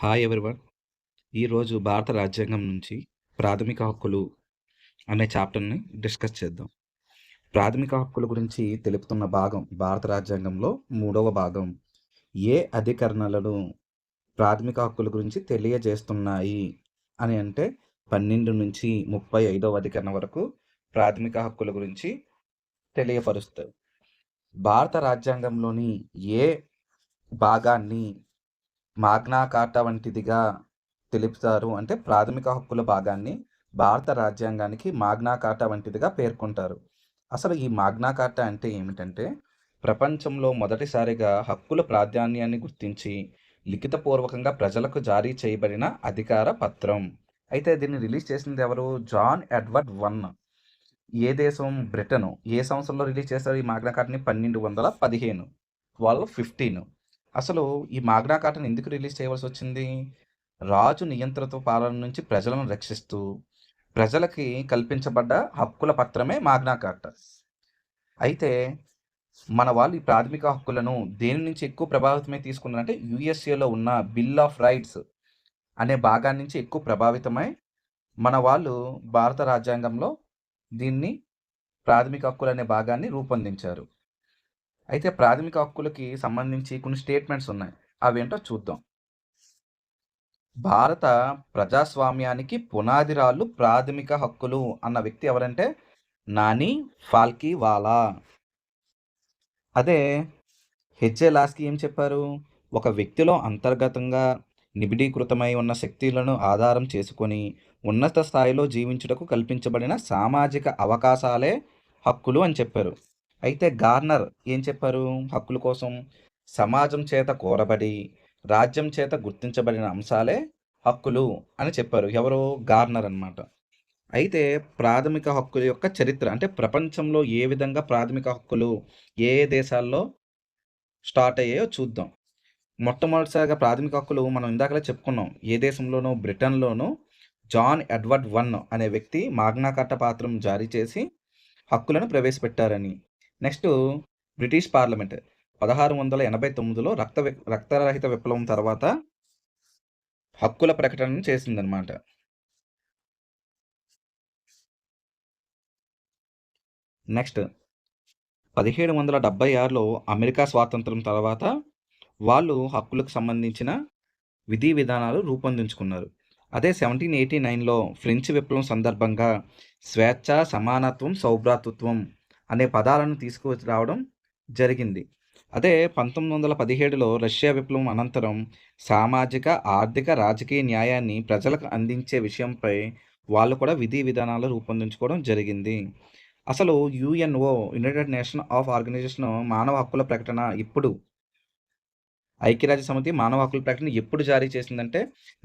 Hi everyone. ఈరోజు భారత రాజ్యాంగం నుంచి ప్రాథమిక హక్కులు అనే చాప్టర్ని డిస్కస్ చేద్దాం. ప్రాథమిక హక్కుల గురించి తెలుపుతున్న భాగం భారత రాజ్యాంగంలో మూడవ భాగం. ఏ అధికరణలు ప్రాథమిక హక్కుల గురించి తెలియజేస్తున్నాయి అని అంటే 12 నుంచి 35వ అధికరణ వరకు ప్రాథమిక హక్కుల గురించి తెలియపరుస్తాయి. భారత రాజ్యాంగంలోని ఏ భాగాన్ని మాగ్నా కార్టా వంటిదిగా తెలుపుతారు అంటే ప్రాథమిక హక్కుల భాగాన్ని భారత రాజ్యాంగానికి మాగ్నా కార్టా వంటిదిగా పేర్కొంటారు. అసలు ఈ మాగ్నా కార్టా అంటే ఏమిటంటే ప్రపంచంలో మొదటిసారిగా హక్కుల ప్రాధాన్యాన్ని గుర్తించి లిఖితపూర్వకంగా ప్రజలకు జారీ చేయబడిన అధికార పత్రం. అయితే దీన్ని రిలీజ్ చేసింది ఎవరు? John Edward one. ఏ దేశం? బ్రిటన్. ఏ సంవత్సరంలో రిలీజ్ చేశారు ఈ మాగ్నా కార్టాని? 1215, 1215. అసలు ఈ మాగ్నా కార్టాని ఎందుకు రిలీజ్ చేయవలసి వచ్చింది? రాజు నియంత్రిత పాలన నుంచి ప్రజలను రక్షిస్తూ ప్రజలకి కల్పించబడ్డ హక్కుల పత్రమే మాగ్నా కార్టా. అయితే మన వాళ్ళు ఈ ప్రాథమిక హక్కులను దేని నుంచి ఎక్కువ ప్రభావితమై తీసుకున్నారంటే యుఎస్ఏలో ఉన్న బిల్ ఆఫ్ రైట్స్ అనే భాగాన్ని నుంచి ఎక్కువ ప్రభావితమై మన వాళ్ళు భారత రాజ్యాంగంలో దీన్ని ప్రాథమిక హక్కులు అనే భాగాన్ని రూపొందించారు. అయితే ప్రాథమిక హక్కులకి సంబంధించి కొన్ని స్టేట్మెంట్స్ ఉన్నాయి. అవేంటో చూద్దాం. భారత ప్రజాస్వామ్యానికి పునాదిరాళ్ళు ప్రాథమిక హక్కులు అన్న వ్యక్తి ఎవరంటే నాని ఫాల్కీవాలా. అదే హెచ్ఏ లాస్కీ ఏం చెప్పారు? ఒక వ్యక్తిలో అంతర్గతంగా నిబిడీకృతమై ఉన్న శక్తులను ఆధారం చేసుకొని ఉన్నత స్థాయిలో జీవించుటకు కల్పించబడిన సామాజిక అవకాశాలే హక్కులు అని చెప్పారు. అయితే గార్నర్ ఏం చెప్పారు? హక్కుల కోసం సమాజం చేత కోరబడి రాజ్యం చేత గుర్తించబడిన అంశాలే హక్కులు అని చెప్పారు. ఎవరు? గార్నర్ అన్నమాట. అయితే ప్రాథమిక హక్కుల యొక్క చరిత్ర అంటే ప్రపంచంలో ఏ విధంగా ప్రాథమిక హక్కులు ఏ ఏ దేశాల్లో స్టార్ట్ అయ్యాయో చూద్దాం. మొట్టమొదటిసారిగా ప్రాథమిక హక్కులు మనం ఇందాకలే చెప్పుకున్నాం. ఏ దేశంలోనూ? బ్రిటన్లోనూ జాన్ ఎడ్వర్డ్ వన్ అనే వ్యక్తి మాగ్నా కార్టా పత్రం జారీ చేసి హక్కులను ప్రవేశపెట్టారని. నెక్స్ట్ బ్రిటిష్ పార్లమెంట్ 1689లో రక్తరహిత విప్లవం తర్వాత హక్కుల ప్రకటనను చేసిందనమాట. నెక్స్ట్ 1776లో అమెరికా స్వాతంత్రం తర్వాత వాళ్ళు హక్కులకు సంబంధించిన విధి విధానాలు రూపొందించుకున్నారు. అదే 1789లో ఫ్రెంచ్ విప్లవం సందర్భంగా స్వేచ్ఛ, సమానత్వం, సౌభ్రాతృత్వం అనే పదాలను తీసుకురావడం జరిగింది. అదే 1917లో రష్యా విప్లవం అనంతరం సామాజిక, ఆర్థిక, రాజకీయ న్యాయాన్ని ప్రజలకు అందించే విషయంపై వాళ్ళు కూడా విధి విధానాలు రూపొందించుకోవడం జరిగింది. అసలు UNO United Nation of Organization మానవ హక్కుల ప్రకటన ఇప్పుడు ఐక్యరాజ్య సమితి మానవ హక్కుల ప్రకటన ఎప్పుడు జారీ చేసిందంటే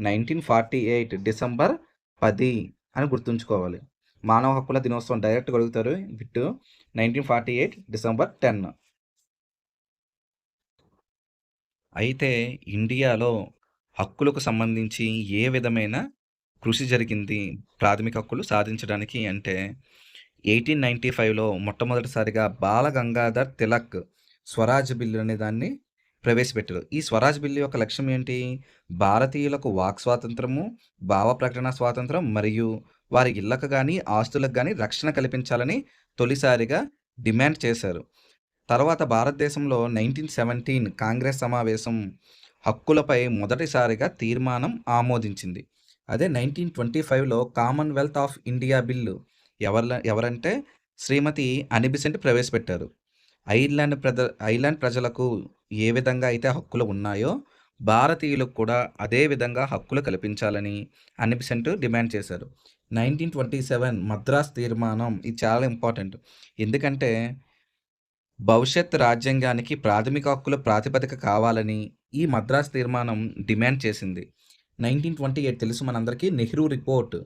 1948 డిసెంబర్ 10 అని గుర్తుంచుకోవాలి. మానవ హక్కుల దినోత్సవం డైరెక్ట్గా అడుగుతారు. Bit 1948 December 10. అయితే ఇండియాలో హక్కులకు సంబంధించి ఏ విధమైన కృషి జరిగింది ప్రాథమిక హక్కులు సాధించడానికి అంటే 1895లో మొట్టమొదటిసారిగా బాల గంగాధర్ తిలక్ స్వరాజ్ బిల్లు అనే దాన్ని ప్రవేశపెట్టారు. ఈ స్వరాజ్ బిల్లు యొక్క లక్ష్యం ఏంటి? భారతీయులకు వాక్ స్వాతంత్రము, భావ ప్రకటన స్వాతంత్రం మరియు వారి ఇళ్లకు కానీ ఆస్తులకు కానీ రక్షణ కల్పించాలని తొలిసారిగా డిమాండ్ చేశారు. తర్వాత భారతదేశంలో 1917 కాంగ్రెస్ సమావేశం హక్కులపై మొదటిసారిగా తీర్మానం ఆమోదించింది. అదే 1925లో కామన్వెల్త్ ఆఫ్ ఇండియా బిల్లు ఎవరంటే శ్రీమతి అని బెసెంట్ ప్రవేశపెట్టారు. ఐర్లాండ్ ప్రజలకు ఏ విధంగా అయితే హక్కులు ఉన్నాయో భారతీయులకు కూడా అదే విధంగా హక్కులు కల్పించాలని అని బెసెంట్ డిమాండ్ చేశారు. 1927 మద్రాస్ తీర్మానం. ఇది చాలా ఇంపార్టెంట్. ఎందుకంటే భవిష్యత్ రాజ్యాంగానికి ప్రాథమిక హక్కుల ప్రాతిపదిక కావాలని ఈ మద్రాస్ తీర్మానం డిమాండ్ చేసింది. 1928 తెలుసు మనందరికీ నెహ్రూ రిపోర్ట్.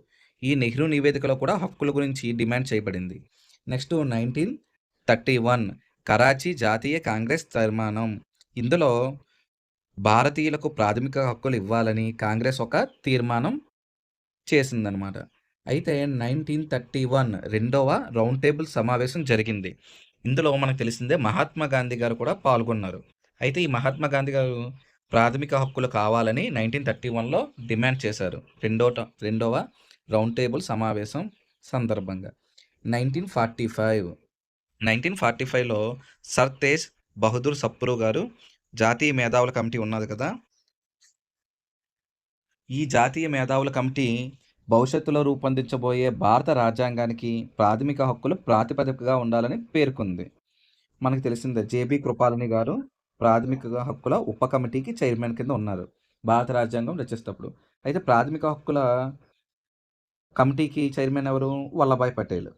ఈ నెహ్రూ నివేదికలో కూడా హక్కుల గురించి డిమాండ్ చేయబడింది. నెక్స్ట్ 1931 కరాచీ జాతీయ కాంగ్రెస్ తీర్మానం. ఇందులో భారతీయులకు ప్రాథమిక హక్కులు ఇవ్వాలని కాంగ్రెస్ ఒక తీర్మానం చేసిందనమాట. అయితే 1931 రెండవ రౌండ్ టేబుల్ సమావేశం జరిగింది. ఇందులో మనకు తెలిసిందే మహాత్మా గాంధీ గారు కూడా పాల్గొన్నారు. అయితే ఈ మహాత్మా గాంధీ గారు ప్రాథమిక హక్కులు కావాలని 1931లో డిమాండ్ చేశారు. రెండవ రౌండ్ టేబుల్ సమావేశం సందర్భంగా. 1945లో సర్ తేజ్ బహదూర్ సప్రు గారు జాతీయ మేధావుల కమిటీ ఉన్నది కదా, ఈ జాతీయ మేధావుల కమిటీ భవిష్యత్తులో రూపొందించబోయే భారత రాజ్యాంగానికి ప్రాథమిక హక్కులు ప్రాతిపదికగా ఉండాలని పేర్కొంది. మనకు తెలిసిందే జేబీ కృపాలని గారు ప్రాథమిక హక్కుల ఉప కమిటీకి చైర్మన్ కింద ఉన్నారు భారత రాజ్యాంగం రచిస్తప్పుడు. అయితే ప్రాథమిక హక్కుల కమిటీకి చైర్మన్ ఎవరు? వల్లభాయ్ పటేల్.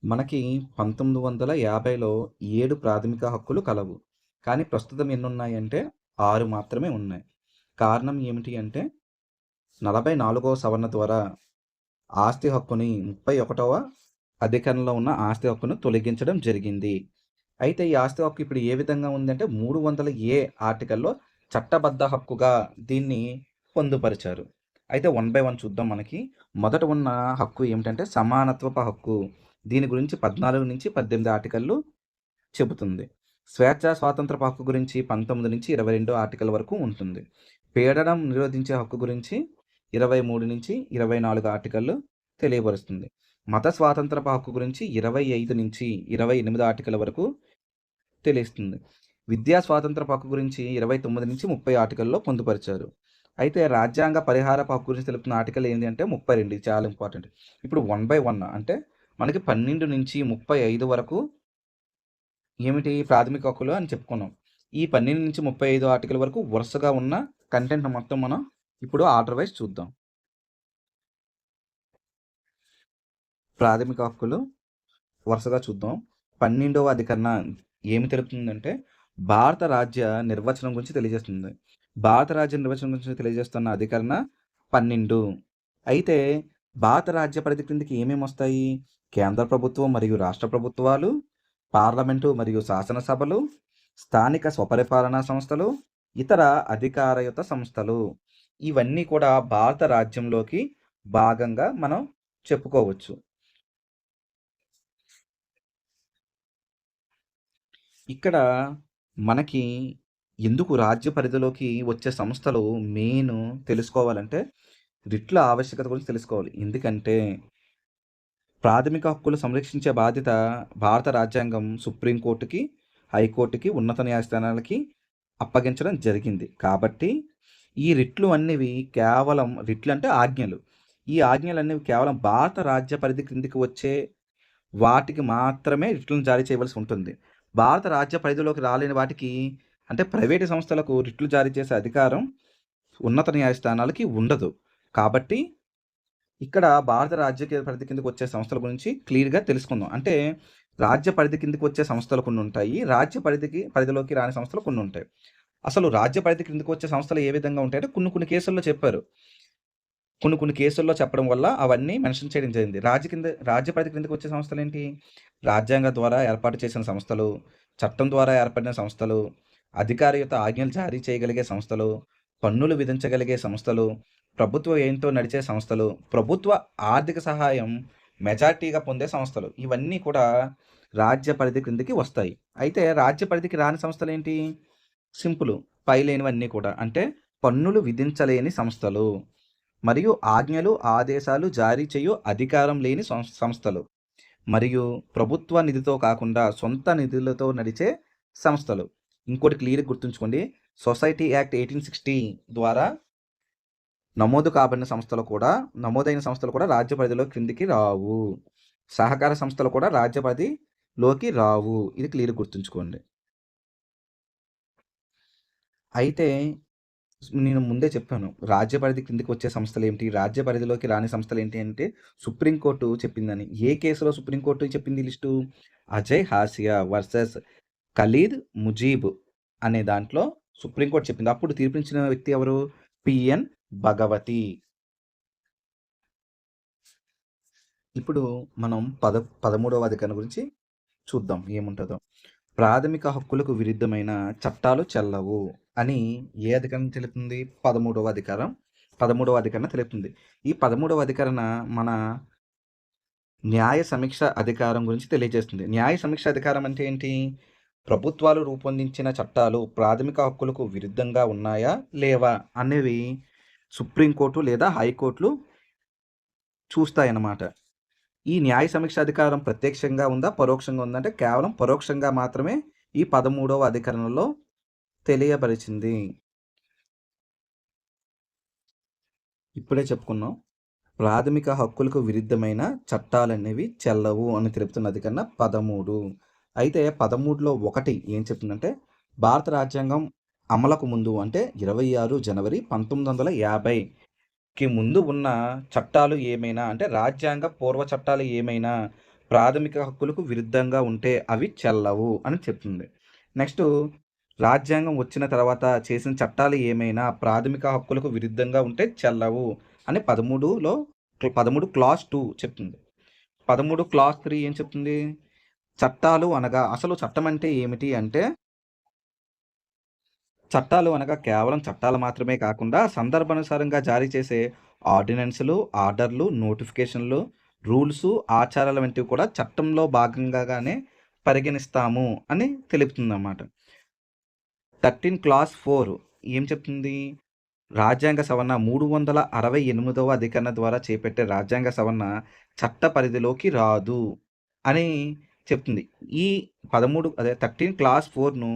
మనకి 1950లో 7 ప్రాథమిక హక్కులు కలవు. కానీ ప్రస్తుతం ఎన్ని ఉన్నాయంటే 6 మాత్రమే ఉన్నాయి. కారణం ఏమిటి అంటే 44వ సవరణ ద్వారా ఆస్తి హక్కుని 31వ అధికరణలో ఉన్న ఆస్తి హక్కును తొలగించడం జరిగింది. అయితే ఈ ఆస్తి హక్కు ఇప్పుడు ఏ విధంగా ఉందంటే 300A ఆర్టికల్లో చట్టబద్ధ హక్కుగా దీన్ని పొందుపరిచారు. అయితే 1 by 1 చూద్దాం. మనకి మొదట ఉన్న హక్కు ఏమిటంటే సమానత్వపు హక్కు. దీని గురించి 14 నుంచి 18 ఆర్టికల్లు చెబుతుంది. స్వేచ్ఛ స్వాతంత్రపు హక్కు గురించి 19 నుంచి 22 ఆర్టికల్ వరకు ఉంటుంది. పీడనం నిరోధించే హక్కు గురించి 23 నుంచి 24 ఆర్టికల్లు తెలియపరుస్తుంది. మత స్వాతంత్రపు హక్కు గురించి 25 నుంచి 28 ఆర్టికల్ వరకు తెలుస్తుంది. విద్యా స్వాతంత్రపు హక్కు గురించి 29 నుంచి 30 ఆర్టికల్లో పొందుపరిచారు. అయితే రాజ్యాంగ పరిహారపు హక్కు గురించి తెలుపుతున్న ఆర్టికల్ ఏంటి అంటే 32. చాలా ఇంపార్టెంట్. ఇప్పుడు 1 by 1 అంటే మనకి 12 నుంచి 35 వరకు ఏమిటి ప్రాథమిక హక్కులు అని చెప్పుకున్నాం. ఈ 12 నుంచి 35 ఆర్టికల్ వరకు వరుసగా ఉన్న కంటెంట్ మొత్తం మనం ఇప్పుడు ఆర్డర్ వైజ్ చూద్దాం. ప్రాథమిక హక్కులు వరుసగా చూద్దాం. 12వ అధికరణ ఏమి తెలుపుతుందంటే భారత రాజ్య నిర్వచనం గురించి తెలియజేస్తుంది. భారత రాజ్య నిర్వచనం గురించి తెలియజేస్తున్న అధికరణ 12. అయితే భారత రాజ్య పరిధి క్రిందికి ఏమేమి వస్తాయి? కేంద్ర ప్రభుత్వం మరియు రాష్ట్ర ప్రభుత్వాలు, పార్లమెంటు మరియు శాసనసభలు, స్థానిక స్వపరిపాలనా సంస్థలు, ఇతర అధికారయుత సంస్థలు. ఇవన్నీ కూడా భారత రాజ్యంలోకి భాగంగా మనం చెప్పుకోవచ్చు. ఇక్కడ మనకి ఎందుకు రాజ్య పరిధిలోకి వచ్చే సంస్థలు మెయిన్ తెలుసుకోవాలంటే రిట్ల ఆవశ్యకత గురించి తెలుసుకోవాలి. ఎందుకంటే ప్రాథమిక హక్కులు సంరక్షించే బాధ్యత భారత రాజ్యాంగం సుప్రీంకోర్టుకి, హైకోర్టుకి, ఉన్నత న్యాయస్థానాలకి అప్పగించడం జరిగింది. కాబట్టి ఈ రిట్లు అనేవి కేవలం రిట్లు అంటే ఆజ్ఞలు. ఈ ఆజ్ఞలు అనేవి కేవలం భారత రాజ్య పరిధి క్రిందికి వచ్చే వాటికి మాత్రమే రిట్లను జారీ చేయవలసి ఉంటుంది. భారత రాజ్య పరిధిలోకి రాలేని వాటికి అంటే ప్రైవేటు సంస్థలకు రిట్లు జారీ చేసే అధికారం ఉన్నత న్యాయస్థానాలకి ఉండదు. కాబట్టి ఇక్కడ భారత రాజ్య పరిధి కిందకి వచ్చే సంస్థల గురించి క్లియర్గా తెలుసుకుందాం. అంటే రాజ్య పరిధి కిందకి వచ్చే సంస్థలు కొన్ని ఉంటాయి, రాజ్య పరిధిలోకి రాని సంస్థలు కొన్ని ఉంటాయి. అసలు రాజ్య పరిధి కిందకి వచ్చే సంస్థలు ఏ విధంగా ఉంటాయంటే కొన్ని కేసుల్లో చెప్పారు. కొన్ని కేసుల్లో చెప్పడం వల్ల అవన్నీ మెన్షన్ చేయడం జరిగింది. రాజ్య పరిధి క్రిందకి వచ్చే సంస్థలు ఏంటి? రాజ్యాంగం ద్వారా ఏర్పాటు చేసిన సంస్థలు, చట్టం ద్వారా ఏర్పడిన సంస్థలు, అధికారయుత ఆజ్ఞలు జారీ చేయగలిగే సంస్థలు, పన్నులు విధించగలిగే సంస్థలు, ప్రభుత్వ వ్యయంతో నడిచే సంస్థలు, ప్రభుత్వ ఆర్థిక సహాయం మెజార్టీగా పొందే సంస్థలు. ఇవన్నీ కూడా రాజ్య పరిధి క్రిందికి వస్తాయి. అయితే రాజ్య పరిధికి రాని సంస్థలు ఏంటి? సింపుల్, పై లేనివన్నీ కూడా అంటే పన్నులు విధించలేని సంస్థలు మరియు ఆజ్ఞలు ఆదేశాలు జారీ చేయు అధికారం లేని సంస్థలు మరియు ప్రభుత్వ నిధితో కాకుండా సొంత నిధులతో నడిచే సంస్థలు. ఇంకోటి క్లియర్గా గుర్తుంచుకోండి, సొసైటీ యాక్ట్ 1860 ద్వారా నమోదైన సంస్థలు కూడా రాజ్య పరిధిలో క్రిందికి రావు. సహకార సంస్థలు కూడా రాజ్య పరిధిలోకి రావు. ఇది క్లియర్గా గుర్తుంచుకోండి. అయితే నేను ముందే చెప్పాను, రాజ్య పరిధి కిందకి వచ్చే సంస్థలు ఏంటి, రాజ్య పరిధిలోకి రాని సంస్థలు ఏంటి అంటే సుప్రీంకోర్టు చెప్పిందని. ఏ కేసులో సుప్రీంకోర్టు చెప్పింది లిస్టు? అజయ్ హాసియా వర్సెస్ ఖలీద్ ముజీబ్ అనే దాంట్లో సుప్రీంకోర్టు చెప్పింది. అప్పుడు తీర్పించిన వ్యక్తి ఎవరు? పిఎన్ భగవతి. ఇప్పుడు మనం 13వ అధికరణ గురించి చూద్దాం ఏముంటుందో. ప్రాథమిక హక్కులకు విరుద్ధమైన చట్టాలు చెల్లవు అని ఏ అధికరణ తెలుపుతుంది? 13వ అధికరణ తెలుపుతుంది. ఈ 13వ అధికరణ మన న్యాయ సమీక్ష అధికారం గురించి తెలియజేస్తుంది. న్యాయ సమీక్ష అధికారం అంటే ఏంటి? ప్రభుత్వాలు రూపొందించిన చట్టాలు ప్రాథమిక హక్కులకు విరుద్ధంగా ఉన్నాయా లేవా అనేవి సుప్రీంకోర్టు లేదా హైకోర్టులు చూస్తాయన్నమాట. ఈ న్యాయ సమీక్ష అధికారం ప్రత్యక్షంగా ఉందా, పరోక్షంగా ఉందా అంటే కేవలం పరోక్షంగా మాత్రమే ఈ 13వ అధికరణలో తెలియపరిచింది. ఇప్పుడే చెప్పుకున్నాం. ప్రాథమిక హక్కులకు విరుద్ధమైన చట్టాలనేవి చెల్లవు అని తెలుపుతున్న అధికరణ 13. అయితే 13లో ఒకటి ఏం చెప్తుందంటే, భారత రాజ్యాంగం అమలుకు ముందు అంటే 26 జనవరి 1950కి ముందు ఉన్న చట్టాలు ఏమైనా అంటే రాజ్యాంగ పూర్వ చట్టాలు ఏమైనా ప్రాథమిక హక్కులకు విరుద్ధంగా ఉంటే అవి చెల్లవు అని చెప్తుంది. నెక్స్ట్, రాజ్యాంగం వచ్చిన తర్వాత చేసిన చట్టాలు ఏమైనా ప్రాథమిక హక్కులకు విరుద్ధంగా ఉంటే చెల్లవు అని 13 క్లాస్ 2 చెప్తుంది. 13 క్లాస్ 3 ఏం చెప్తుంది? చట్టాలు అనగా అసలు చట్టం అంటే ఏమిటి అంటే, చట్టాలు అనగా కేవలం చట్టాలు మాత్రమే కాకుండా సందర్భానుసారంగా జారీ చేసే ఆర్డినెన్సులు, ఆర్డర్లు, నోటిఫికేషన్లు, రూల్స్, ఆచారాలు వంటివి కూడా చట్టంలో భాగంగానే పరిగణిస్తాము అని తెలుపుతుందన్నమాట. 13 క్లాస్ 4 ఏం చెప్తుంది? రాజ్యాంగ సవరణ 368వ అధికరణ ద్వారా చేపట్టే రాజ్యాంగ సవరణ చట్ట పరిధిలోకి రాదు అని చెప్తుంది. ఈ 13 క్లాస్ 4ను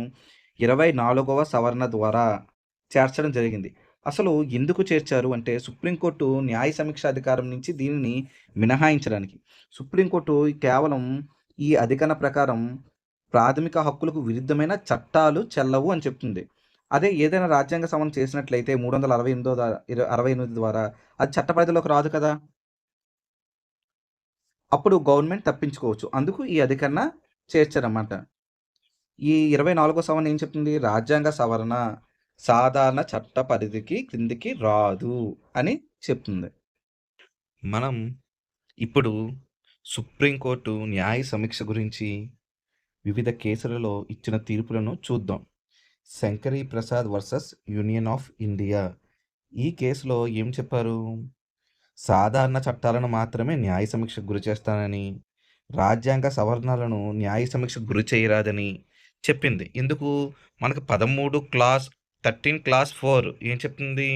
24వ సవరణ ద్వారా చేర్చడం జరిగింది. అసలు ఎందుకు చేర్చారు అంటే, సుప్రీంకోర్టు న్యాయ సమీక్ష అధికారం నుంచి దీనిని మినహాయించడానికి. సుప్రీంకోర్టు కేవలం ఈ అధికరణ ప్రకారం ప్రాథమిక హక్కులకు విరుద్ధమైన చట్టాలు చెల్లవు అని చెప్తుంది. అదే ఏదైనా రాజ్యాంగ సవరణ చేసినట్లయితే 368 ద్వారా అది చట్ట పరిధిలోకి రాదు కదా! అప్పుడు గవర్నమెంట్ తప్పించుకోవచ్చు. అందుకు ఈ అధికరణ చేర్చారన్నమాట. ఈ 24వ సవరణ ఏం చెప్తుంది? రాజ్యాంగ సవరణ సాధారణ చట్ట పరిధికి క్రిందికి రాదు అని చెప్తుంది. మనం ఇప్పుడు సుప్రీంకోర్టు న్యాయ సమీక్ష గురించి వివిధ కేసులలో ఇచ్చిన తీర్పులను చూద్దాం. Shankari Prasad versus union of India. ఈ కేసులో ఏం చెప్పారు? సాధారణ చట్టాలను మాత్రమే న్యాయ సమీక్షకు గురి చేస్తానని, రాజ్యాంగ సవరణలను న్యాయ సమీక్షకు గురి చేయరాదని చెప్పింది. ఎందుకు? మనకు 13 క్లాస్ 4 ఏం చెప్తుంది?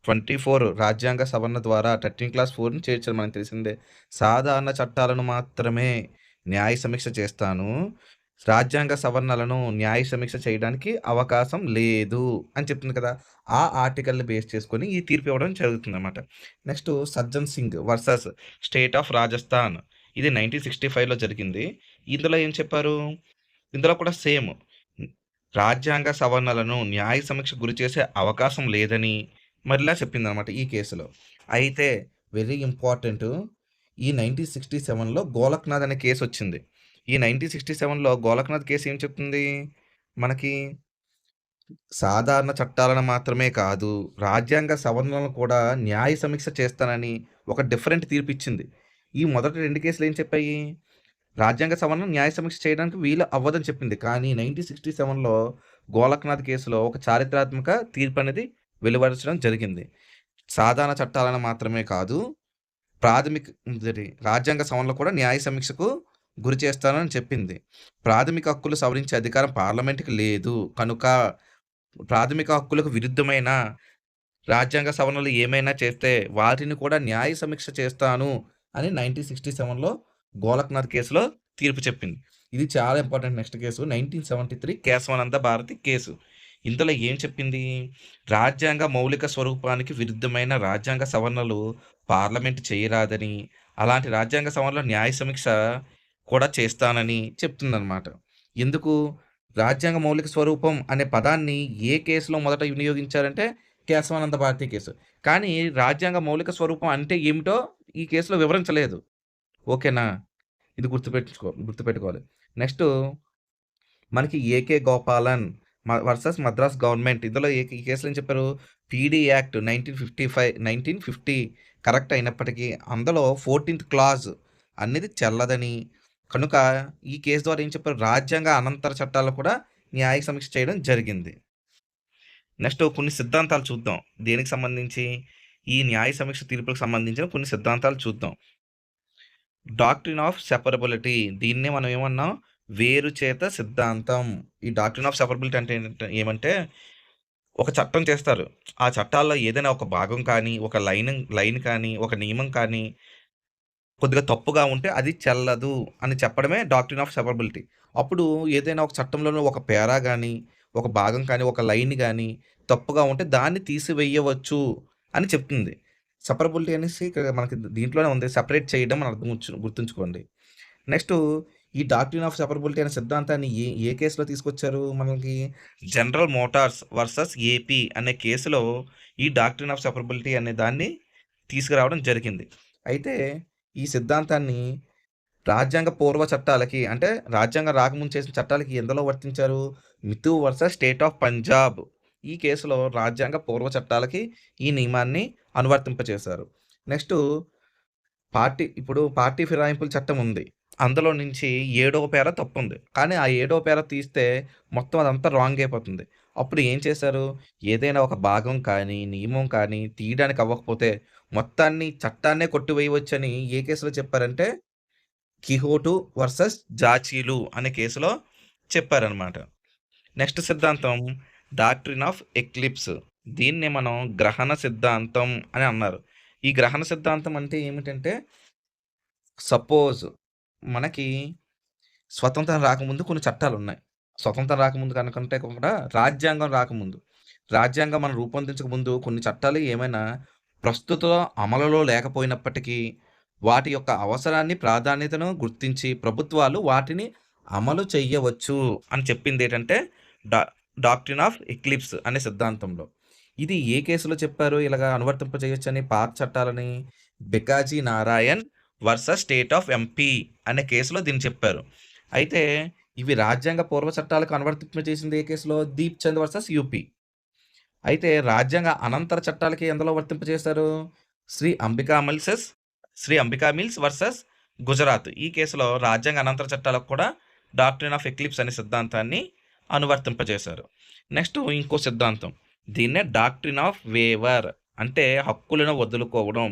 24 రాజ్యాంగ సవరణ ద్వారా 13 క్లాస్ 4ని చేర్చారు, మనకు తెలిసిందే. సాధారణ చట్టాలను మాత్రమే న్యాయ సమీక్ష చేస్తాను, రాజ్యాంగ సవరణలను న్యాయ సమీక్ష చేయడానికి అవకాశం లేదు అని చెప్తుంది కదా! ఆ ఆర్టికల్ని బేస్ చేసుకొని ఈ తీర్పు ఇవ్వడం జరుగుతుందన్నమాట. Next, Sajjan Singh versus state of Rajasthan. ఇది 1965లో జరిగింది. ఇందులో ఏం చెప్పారు? ఇందులో కూడా సేమ్ రాజ్యాంగ సవరణలను న్యాయ సమీక్షకు గురి చేసే అవకాశం లేదని మరలా చెప్పిందనమాట ఈ కేసులో. అయితే వెరీ ఇంపార్టెంట్, ఈ 1967లో గోలక్నాథ్ అనే కేసు వచ్చింది. ఈ 1967లో గోలక్నాథ్ కేసు ఏం చెప్తుంది? మనకి సాధారణ చట్టాలను మాత్రమే కాదు, రాజ్యాంగ సవరణలను కూడా న్యాయ సమీక్ష చేస్తానని ఒక డిఫరెంట్ తీర్పు ఇచ్చింది. ఈ మొదటి 2 కేసులు ఏం చెప్పాయి? రాజ్యాంగ సవరణ న్యాయ సమీక్ష చేయడానికి వీలు అవ్వదని చెప్పింది. కానీ 1967లో గోలక్నాథ్ కేసులో ఒక చారిత్రాత్మక తీర్పు అనేది వెలువరించడం జరిగింది. సాధారణ చట్టాలను మాత్రమే కాదు, రాజ్యాంగ సవరణలు కూడా న్యాయ సమీక్షకు గురి చేస్తానని చెప్పింది. ప్రాథమిక హక్కులు సవరించే అధికారం పార్లమెంటుకి లేదు కనుక ప్రాథమిక హక్కులకు విరుద్ధమైన రాజ్యాంగ సవరణలు ఏమైనా చేస్తే వాటిని కూడా న్యాయ సమీక్ష చేస్తాను అని 1967లో గోలక్నాథ్ కేసులో తీర్పు చెప్పింది. ఇది చాలా important. Next case 1973 Kesavananda Bharati case. ఇందులో ఏం చెప్పింది? రాజ్యాంగ మౌలిక స్వరూపానికి విరుద్ధమైన రాజ్యాంగ సవరణలు పార్లమెంట్ చేయరాదని, అలాంటి రాజ్యాంగ సవరణల న్యాయ సమీక్ష కూడా చేస్తానని చెప్తుందన్నమాట. ఎందుకు? రాజ్యాంగ మౌలిక స్వరూపం అనే పదాన్ని ఏ కేసులో మొదట వినియోగించారంటే కేశవానంద భారతి కేసు. కానీ రాజ్యాంగ మౌలిక స్వరూపం అంటే ఏమిటో ఈ కేసులో వివరించలేదు. ఓకేనా? ఇది గుర్తుపెట్టుకోవాలి. నెక్స్ట్, మనకి AK Gopalan versus Madras government. ఇందులో ఈ కేసులో ఏం చెప్పారు? పీడీ యాక్ట్ 1950 కరెక్ట్ అయినప్పటికీ అందులో 14th క్లాజ్ అనేది చెల్లదని, కనుక ఈ కేసు ద్వారా ఏం చెప్పారు? రాజ్యాంగ అనంతర చట్టాలు కూడా న్యాయ సమీక్ష చేయడం జరిగింది. నెక్స్ట్, కొన్ని సిద్ధాంతాలు చూద్దాం. దేనికి సంబంధించి? ఈ న్యాయ సమీక్ష తీర్పులకు సంబంధించిన కొన్ని సిద్ధాంతాలు చూద్దాం. డాక్ట్రిన్ ఆఫ్ సెపరబిలిటీ, దీన్నే మనం ఏమన్నాం? వేరుచేత సిద్ధాంతం. ఈ డాక్ట్రిన్ ఆఫ్ సెపరబిలిటీ అంటే ఏమంటే ఒక చట్టం చేస్తారు. ఆ చట్టాల్లో ఏదైనా ఒక భాగం కానీ, ఒక లైన్ కానీ, ఒక నియమం కానీ కొద్దిగా తప్పుగా ఉంటే అది చెల్లదు అని చెప్పడమే డాక్ట్రిన్ ఆఫ్ సెపరబిలిటీ. అప్పుడు ఏదైనా ఒక చట్టంలోనో ఒక పేరా గాని, ఒక భాగం కానీ, ఒక లైన్ గాని తప్పుగా ఉంటే దాన్ని తీసివేయవచ్చు అని చెప్తుంది. సెపరబిలిటీ అనేసి ఇక్కడ మనకి దీంట్లోనే ఉంది. సెపరేట్ చేయడం అని అర్థం గుర్తుంచుకోండి. నెక్స్టు ఈ డాక్ట్రిన్ ఆఫ్ సెపరబిలిటీ అనే సిద్ధాంతాన్ని ఏ ఏ కేసులో తీసుకొచ్చారు మనకి? జనరల్ మోటార్స్ వర్సస్ ఏపీ అనే కేసులో ఈ డాక్ట్రిన్ ఆఫ్ సెపరబిలిటీ అనే దాన్ని తీసుకురావడం జరిగింది. అయితే ఈ సిద్ధాంతాన్ని రాజ్యాంగ పూర్వ చట్టాలకి అంటే రాజ్యాంగం రాకముందు చేసిన చట్టాలకి ఎందులో వర్తించారు? మితూ వర్సస్ స్టేట్ ఆఫ్ పంజాబ్. ఈ కేసులో రాజ్యాంగ పూర్వ చట్టాలకి ఈ నియమాన్ని అనువర్తింపచేశారు. నెక్స్టు ఇప్పుడు పార్టీ ఫిరాయింపుల చట్టం ఉంది. అందులో నుంచి ఏడవ పేర తప్పుంది. కానీ ఆ ఏడవ పేర తీస్తే మొత్తం అదంతా రాంగ్ అయిపోతుంది. అప్పుడు ఏం చేశారు? ఏదైనా ఒక భాగం కానీ, నియమం కానీ తీయడానికి అవ్వకపోతే మొత్తాన్ని చట్టాన్నే కొట్టివేయవచ్చని ఏ కేసులో చెప్పారంటే కిహోటు వర్సస్ జాచీలు అనే కేసులో చెప్పారనమాట. నెక్స్ట్ సిద్ధాంతం డాక్ట్రిన్ ఆఫ్ ఎక్లిప్స్. దీన్నే మనం గ్రహణ సిద్ధాంతం అని అన్నారు. ఈ గ్రహణ సిద్ధాంతం అంటే ఏమిటంటే సపోజ్ మనకి స్వతంత్రం రాకముందు కొన్ని చట్టాలున్నాయి. స్వతంత్రం రాకముందు కనుకంటే కూడా రాజ్యాంగం రాకముందు. రాజ్యాంగం మనం రూపొందించక ముందు కొన్ని చట్టాలు ఏమైనా ప్రస్తుతం అమలులో లేకపోయినప్పటికీ వాటి యొక్క అవసరాన్ని, ప్రాధాన్యతను గుర్తించి ప్రభుత్వాలు వాటిని అమలు చెయ్యవచ్చు అని చెప్పిందేంటంటే డా డాక్ట్రిన్ ఆఫ్ ఎక్లిప్స్ అనే సిద్ధాంతంలో. ఇది ఏ కేసులో చెప్పారు ఇలాగా అనువర్తింపజేయొచ్చని పాత చట్టాలని? Bikaji Narayan versus state of MP అనే కేసులో దీన్ని చెప్పారు. అయితే ఇవి రాజ్యాంగ పూర్వ చట్టాలకు అనువర్తింపజేసింది ఏ కేసులో? Deep Chand versus UP. అయితే రాజ్యాంగ అనంతర చట్టాలకి ఎందులో వర్తింపజేశారు? Shri Ambika mills versus Gujarat. ఈ కేసులో రాజ్యాంగ అనంతర చట్టాలకు కూడా డాక్ట్రిన్ ఆఫ్ ఎక్లిప్స్ అనే సిద్ధాంతాన్ని అనువర్తింపజేశారు. నెక్స్ట్ ఇంకో సిద్ధాంతం. దీన్నే డాక్ట్రిన్ ఆఫ్ వేవర్ అంటే హక్కులను వదులుకోవడం.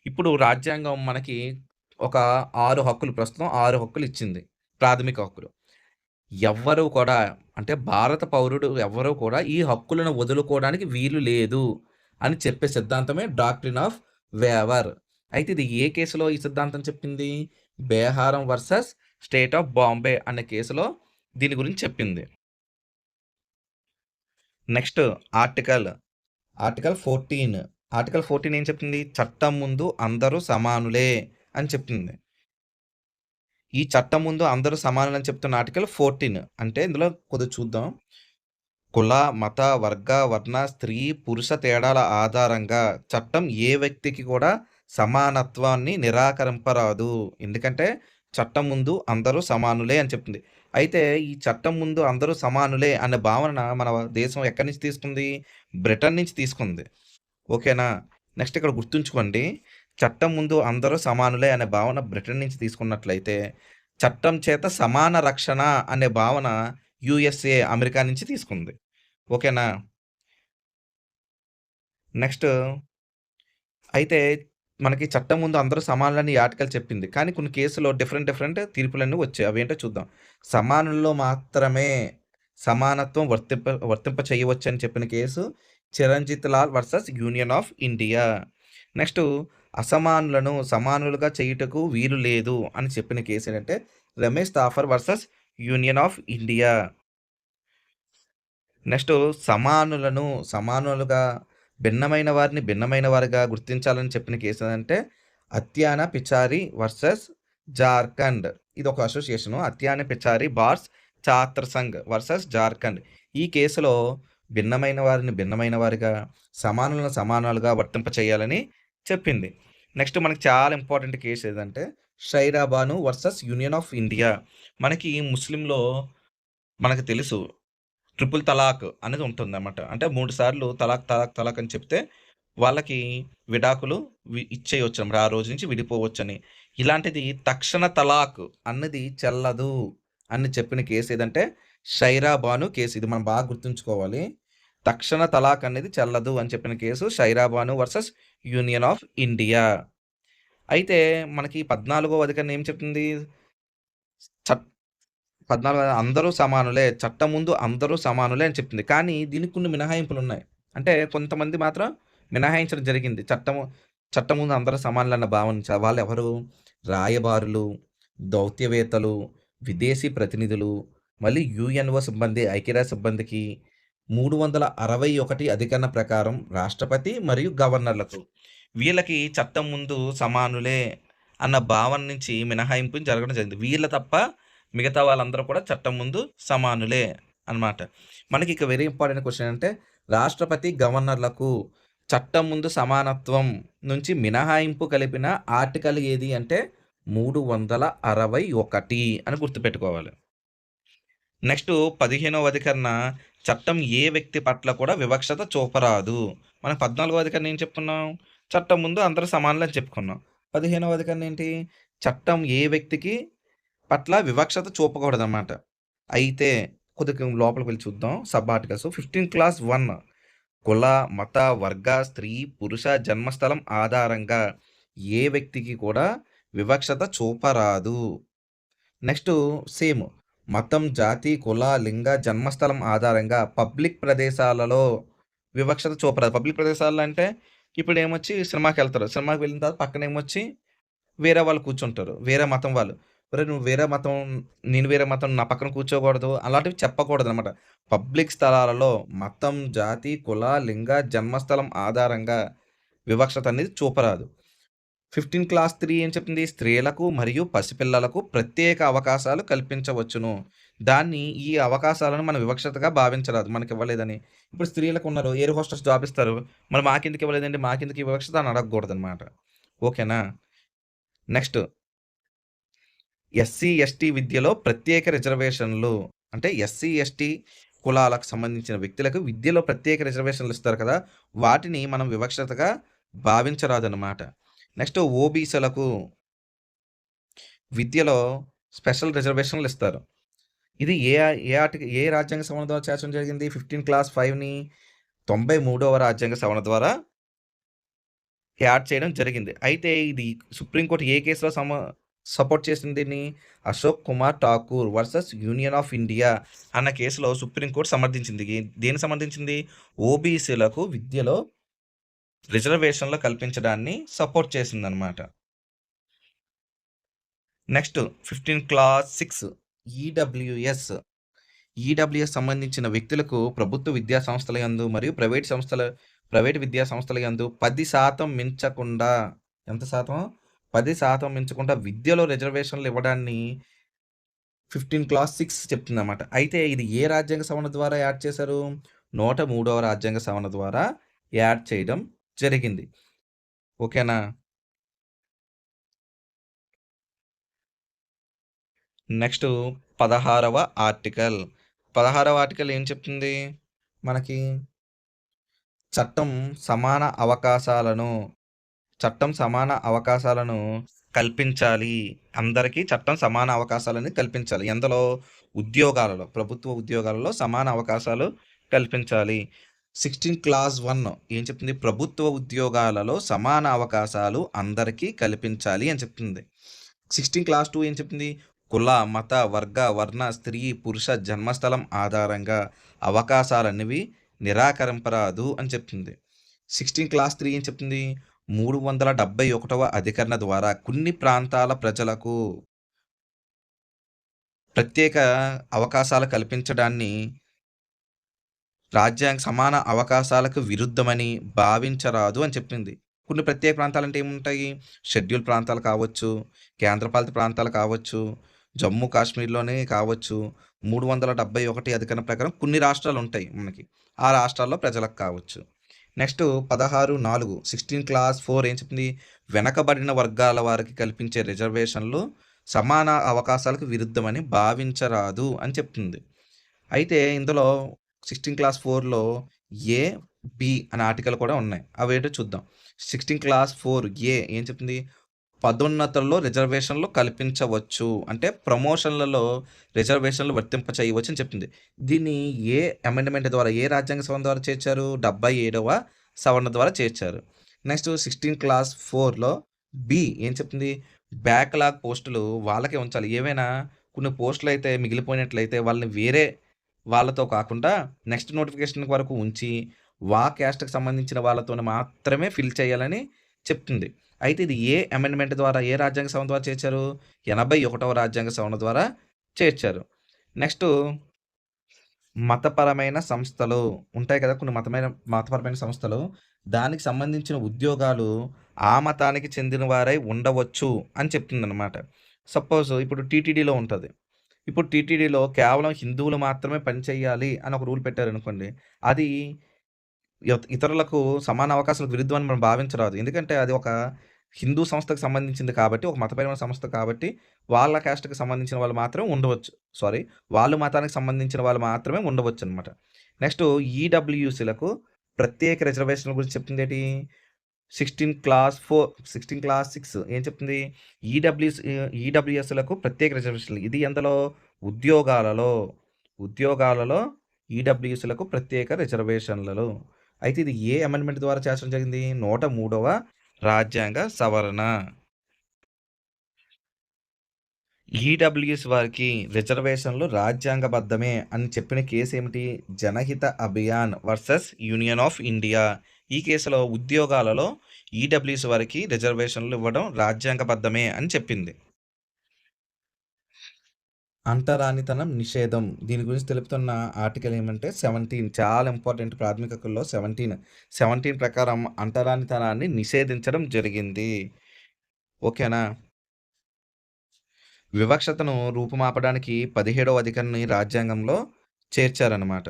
ఇప్పుడు రాజ్యాంగం మనకి ఒక 6 హక్కులు ప్రస్తుతం 6 హక్కులు ఇచ్చింది. ప్రాథమిక హక్కులు. ఎవ్వరూ కూడా అంటే భారత పౌరుడు ఎవ్వరూ కూడా ఈ హక్కులను వదులుకోవడానికి వీలు లేదు అని చెప్పే సిద్ధాంతమే డాక్ట్రిన్ ఆఫ్ వేవర్. అయితే ఇది ఏ కేసులో ఈ సిద్ధాంతం చెప్పింది? బేహారం వర్సస్ స్టేట్ ఆఫ్ బాంబే అనే కేసులో దీని గురించి చెప్పింది. Next article 14. ఆర్టికల్ 14 ఏం చెప్తుంది? చట్టం ముందు అందరూ సమానులే అని చెప్తుంది. ఈ చట్టం ముందు అందరూ సమానులని చెప్తున్న ఆర్టికల్ 14. అంటే ఇందులో కొద్దిగా చూద్దాం. కుల, మత, వర్గ, వర్ణ, స్త్రీ, పురుష తేడాల ఆధారంగా చట్టం ఏ వ్యక్తికి కూడా సమానత్వాన్ని నిరాకరింపరాదు. ఎందుకంటే చట్టం ముందు అందరూ సమానులే అని చెప్తుంది. అయితే ఈ చట్టం ముందు అందరూ సమానులే అనే భావన మన దేశం ఎక్కడి నుంచి తీసుకుంది? బ్రిటన్ నుంచి తీసుకుంది. ఓకేనా? నెక్స్ట్ ఇక్కడ గుర్తుంచుకోండి. చట్టం ముందు అందరూ సమానులే అనే భావన బ్రిటన్ నుంచి తీసుకున్నట్లయితే చట్టం చేత సమాన రక్షణ అనే భావన యూఎస్ఏ అమెరికా నుంచి తీసుకుంది. ఓకేనా? నెక్స్ట్ అయితే మనకి చట్టం ముందు అందరూ సమానులని ఈ ఆర్టికల్ చెప్పింది. కానీ కొన్ని కేసులో డిఫరెంట్ తీర్పులన్నీ వచ్చాయి. అవేంటో చూద్దాం. సమానుల్లో మాత్రమే సమానత్వం వర్తింప చేయవచ్చని చెప్పిన కేసు Chiranjit Lal versus union of India. Next అసమానులను సమానులుగా చేయుటకు వీలు లేదు అని చెప్పిన కేసు ఏంటంటే Ramesh Thapar versus union of India. Next సమానులుగా భిన్నమైన వారిని భిన్నమైన వారిగా గుర్తించాలని చెప్పిన కేసు ఏంటంటే అత్యాన పిచారి వర్సెస్ జార్ఖండ్. ఇది ఒక అసోసియేషను. అత్యాన పిచారి బార్స్ ఛాత్ర సంఘ్ వర్సెస్ జార్ఖండ్. ఈ కేసులో భిన్నమైన వారిని భిన్నమైన వారిగా సమానులను సమానాలుగా వర్తింప చేయాలని చెప్పింది. నెక్స్ట్ మనకి చాలా ఇంపార్టెంట్ కేసు ఏదంటే Shayara Bano versus union of India. మనకి ముస్లింలో మనకు తెలుసు ట్రిపుల్ తలాక్ అనేది ఉంటుందన్నమాట. అంటే 3 సార్లు తలాక్ అని చెప్తే వాళ్ళకి విడాకులు ఇచ్చేయొచ్చు అన్నమాట. ఆ రోజు నుంచి విడిపోవచ్చని. ఇలాంటిది తక్షణ తలాక్ అన్నది చెల్లదు అని చెప్పిన కేసు ఏదంటే షైరా బాను కేసు. ఇది మనం బాగా గుర్తుంచుకోవాలి. తక్షణ తలాక్ అనేది చెల్లదు అని చెప్పిన case Shayara Bano versus union of India. అయితే మనకి 14వ అధికరణ ఏం చెప్తుంది? 14 అందరూ సమానులే. చట్టం ముందు అందరూ సమానులే అని చెప్తుంది. కానీ దీనికి కొన్ని మినహాయింపులున్నాయి. అంటే కొంతమంది మాత్రం మినహాయించడం జరిగింది. చట్టం ముందు అందరూ సమానులన్న భావన నుంచి. వాళ్ళెవరు? రాయబారులు, దౌత్యవేత్తలు, విదేశీ ప్రతినిధులు, మళ్ళీ యుఎన్ఓ సిబ్బంది, ఐక్యరాజ్య సిబ్బందికి 361 అధికరణ ప్రకారం రాష్ట్రపతి మరియు గవర్నర్లకు. వీళ్ళకి చట్టం ముందు సమానులే అన్న భావన నుంచి మినహాయింపు జరగడం జరిగింది. వీళ్ళ తప్ప మిగతా వాళ్ళందరూ కూడా చట్టం ముందు సమానులే అన్నమాట. మనకి ఇక వెరీ ఇంపార్టెంట్ క్వశ్చన్ అంటే రాష్ట్రపతి, గవర్నర్లకు చట్టం ముందు సమానత్వం నుంచి మినహాయింపు కలిపిన ఆర్టికల్ ఏది అంటే 361 అని గుర్తుపెట్టుకోవాలి. నెక్స్ట్ 15వ అధికరణ చట్టం ఏ వ్యక్తి పట్ల కూడా వివక్షత చూపరాదు. మనం 14వ అధికరణ ఏం చెప్పుకున్నాం? చట్టం ముందు అందరూ సమానులు అని చెప్పుకున్నాం. 15వ అధికరణ ఏంటి? చట్టం ఏ వ్యక్తికి పట్ల వివక్షత చూపకూడదన్నమాట. అయితే కొద్దిగా లోపలికి వెళ్ళి చూద్దాం సబ్ ఆర్టికల్స్. 15 క్లాస్ 1 కుల, మత, వర్గ, స్త్రీ, పురుష జన్మస్థలం ఆధారంగా ఏ వ్యక్తికి కూడా వివక్షత చూపరాదు. నెక్స్ట్ సేమ్ మతం, జాతి, కుల, లింగ, జన్మస్థలం ఆధారంగా పబ్లిక్ ప్రదేశాలలో వివక్షత చూపరాదు. పబ్లిక్ ప్రదేశాల్లో అంటే ఇప్పుడు ఏమొచ్చి సినిమాకి వెళ్తారు. సినిమాకి వెళ్ళిన తర్వాత పక్కన ఏమొచ్చి వేరే వాళ్ళు కూర్చుంటారు. వేరే మతం వాళ్ళు. ఒరేయ్! నువ్వు వేరే మతం, నేను వేరే మతం, నా పక్కన కూర్చోకూడదు అలాంటివి చెప్పకూడదనమాట. పబ్లిక్ స్థలాలలో మతం, జాతి, కుల, లింగ, జన్మస్థలం ఆధారంగా వివక్షత అనేది చూపరాదు. 15 క్లాస్ 3 ఏం చెప్తుంది? స్త్రీలకు మరియు పసిపిల్లలకు ప్రత్యేక అవకాశాలు కల్పించవచ్చును. ఈ అవకాశాలను మనం వివక్షతగా భావించరాదు. మనకివ్వలేదని. ఇప్పుడు స్త్రీలకు ఉన్నారు. ఎయిర్ హోస్టెస్ జాబ్ ఇస్తారు. మరి మాకెందుకు ఇవ్వలేదండి? మాకెందుకు ఈ వివక్షత అని అడగకూడదనమాట. ఓకేనా? నెక్స్ట్ ఎస్సీ, ఎస్టీ విద్యలో ప్రత్యేక రిజర్వేషన్లు. అంటే ఎస్సీ, ఎస్టీ కులాలకు సంబంధించిన వ్యక్తులకు విద్యలో ప్రత్యేక రిజర్వేషన్లు ఇస్తారు కదా! వాటిని మనం వివక్షతగా భావించరాదనమాట. నెక్స్ట్ ఓబీసీలకు విద్యలో స్పెషల్ రిజర్వేషన్లు ఇస్తారు. ఇది ఏ రాజ్యాంగ సవరణ ద్వారా చేర్చడం జరిగింది? 15 క్లాస్ 5ని 93వ రాజ్యాంగ సవరణ ద్వారా యాడ్ చేయడం జరిగింది. అయితే ఇది సుప్రీంకోర్టు ఏ కేసులో సపోర్ట్ చేసింది దీన్ని? Ashok Kumar Thakur versus union of India అన్న కేసులో సుప్రీంకోర్టు సమర్థించింది. దేన్ని సమర్థించింది? ఓబీసీలకు విద్యలో రిజర్వేషన్లు కల్పించడాన్ని సపోర్ట్ చేసిందనమాట. Next 15 class 6 EWS. ఈడబ్ల్యూఎస్ సంబంధించిన వ్యక్తులకు ప్రభుత్వ విద్యా సంస్థల యందు మరియు ప్రైవేట్ విద్యా సంస్థల యందు 10% మించకుండా, ఎంత శాతం? 10% మించకుండా విద్యలో రిజర్వేషన్లు ఇవ్వడాన్ని 15 క్లాస్ 6 చెప్తుందన్నమాట. అయితే ఇది ఏ రాజ్యాంగ సవరణ ద్వారా యాడ్ చేశారు? 103వ రాజ్యాంగ సవరణ ద్వారా యాడ్ చేయడం జరిగింది. ఓకేనా? నెక్స్ట్ 16వ ఆర్టికల్. 16వ ఆర్టికల్ ఏం చెప్తుంది మనకి? చట్టం సమాన అవకాశాలను కల్పించాలి. అందరికీ చట్టం సమాన అవకాశాలని కల్పించాలి. ఎందులో? ఉద్యోగాలలో, ప్రభుత్వ ఉద్యోగాలలో సమాన అవకాశాలు కల్పించాలి. 16 క్లాస్ 1 ఏం చెప్తుంది? ప్రభుత్వ ఉద్యోగాలలో సమాన అవకాశాలు అందరికీ కల్పించాలి అని చెప్తుంది. 16 క్లాస్ 2 ఏం చెప్తుంది? కుల, మత, వర్గ, వర్ణ, స్త్రీ, పురుష జన్మస్థలం ఆధారంగా అవకాశాలనేవి నిరాకరింపరాదు అని చెప్తుంది. 16 క్లాస్ 3 ఏం చెప్తుంది? 371వ అధికరణ ద్వారా కొన్ని ప్రాంతాల ప్రజలకు ప్రత్యేక అవకాశాలు కల్పించడాన్ని రాజ్యాంగ సమాన అవకాశాలకు విరుద్ధమని భావించరాదు అని చెప్పింది. కొన్ని ప్రత్యేక ప్రాంతాలంటే ఏముంటాయి? షెడ్యూల్ ప్రాంతాలు కావచ్చు, కేంద్రపాలిత ప్రాంతాలు కావచ్చు, జమ్మూ కాశ్మీర్‌లోనే కావచ్చు. 371 అధికరణ ప్రకారం కొన్ని రాష్ట్రాలు ఉంటాయి మనకి. ఆ రాష్ట్రాల్లో ప్రజలకు కావచ్చు. నెక్స్ట్ 16(4) 16 క్లాస్ 4 ఏం చెప్తుంది? వెనకబడిన వర్గాల వారికి కల్పించే రిజర్వేషన్లు సమాన అవకాశాలకు విరుద్ధమని భావించరాదు అని చెప్తుంది. అయితే ఇందులో 16 క్లాస్ 4లో ఏ, బి అనే ఆర్టికల్ కూడా ఉన్నాయి. అవేంటో చూద్దాం. 16 క్లాస్ 4 ఏ ఏం చెప్తుంది? పదోన్నతుల్లో రిజర్వేషన్లు కల్పించవచ్చు. అంటే ప్రమోషన్లలో రిజర్వేషన్లు వర్తింపచేయవచ్చు అని చెప్తుంది. దీన్ని ఏ అమెండ్మెంట్ ద్వారా, ఏ రాజ్యాంగ సవరణ ద్వారా చేర్చారు? 77వ సవరణ ద్వారా చేర్చారు. నెక్స్ట్ 16 క్లాస్ 4లో బి ఏం చెప్తుంది? బ్యాక్‌లాగ్ పోస్టులు వాళ్ళకే ఉంచాలి. ఏవైనా కొన్ని పోస్టులైతే మిగిలిపోయినట్లయితే వాళ్ళని వేరే వాళ్ళతో కాకుండా నెక్స్ట్ నోటిఫికేషన్ వరకు ఉంచి, క్యాస్ట్‌కి సంబంధించిన వాళ్ళతోని మాత్రమే ఫిల్ చేయాలని చెప్తుంది. అయితే ఇది ఏ అమెండ్‌మెంట్ ద్వారా, ఏ రాజ్యాంగ సవరణ ద్వారా చేర్చారు? 81వ రాజ్యాంగ సవరణ ద్వారా చేర్చారు. నెక్స్టు మతపరమైన సంస్థలు ఉంటాయి కదా! కొన్ని మతపరమైన సంస్థలు. దానికి సంబంధించిన ఉద్యోగాలు ఆ మతానికి చెందిన వారై ఉండవచ్చు అని చెప్తుందనమాట. సపోజ్ ఇప్పుడు టీటీడీలో ఉంటది. ఇప్పుడు టీటీడీలో కేవలం హిందువులు మాత్రమే పని చేయాలి అని ఒక రూల్ పెట్టారనుకోండి. అది ఇతరులకు సమాన అవకాశాలకు విరుద్ధం అని మనం భావించరాదు. ఎందుకంటే అది ఒక హిందూ సంస్థకు సంబంధించింది కాబట్టి, ఒక మతపరమైన సంస్థ కాబట్టి, వాళ్ళ క్యాస్ట్‌కి సంబంధించిన వాళ్ళు మాత్రమే ఉండవచ్చు. సారీ, వాళ్ళ మతానికి సంబంధించిన వాళ్ళు మాత్రమే ఉండవచ్చనమాట. నెక్స్టు ఈడబ్ల్యూసీలకు ప్రత్యేక రిజర్వేషన్‌ల గురించి చెప్తుందేటి? 16 క్లాస్ 6 ఏం చెప్తుంది? ఈడబ్ల్యూఎస్‌లకు ప్రత్యేక రిజర్వేషన్‌లు. ఇది ఎందులో? ఉద్యోగాలలో. ఉద్యోగాలలో ఈడబ్ల్యూఎస్‌లకు ప్రత్యేక రిజర్వేషన్‌లలో. అయితే ఇది ఏ అమెండ్‌మెంట్ ద్వారా చేర్చడం జరిగింది? 103వ రాజ్యాంగ సవరణ. ఈడబ్ల్యూఎస్ వారికి రిజర్వేషన్లు రాజ్యాంగబద్ధమే అని చెప్పిన కేసు ఏమిటి? Janhit Abhiyan versus union of India. ఈ కేసులో ఉద్యోగాలలో ఈడబ్ల్యూఎస్ వారికి రిజర్వేషన్లు ఇవ్వడం రాజ్యాంగబద్ధమే అని చెప్పింది. అంటరానితనం నిషేధం. దీని గురించి తెలుపుతున్న ఆర్టికల్ ఏమంటే 17 చాలా ఇంపార్టెంట్ ప్రాథమిక హక్కుల్లో 17 ప్రకారం అంటరానితనాన్ని నిషేధించడం జరిగింది. ఓకేనా? వివక్షతను రూపుమాపడానికి 17వ అధికరణని రాజ్యాంగంలో చేర్చారనమాట.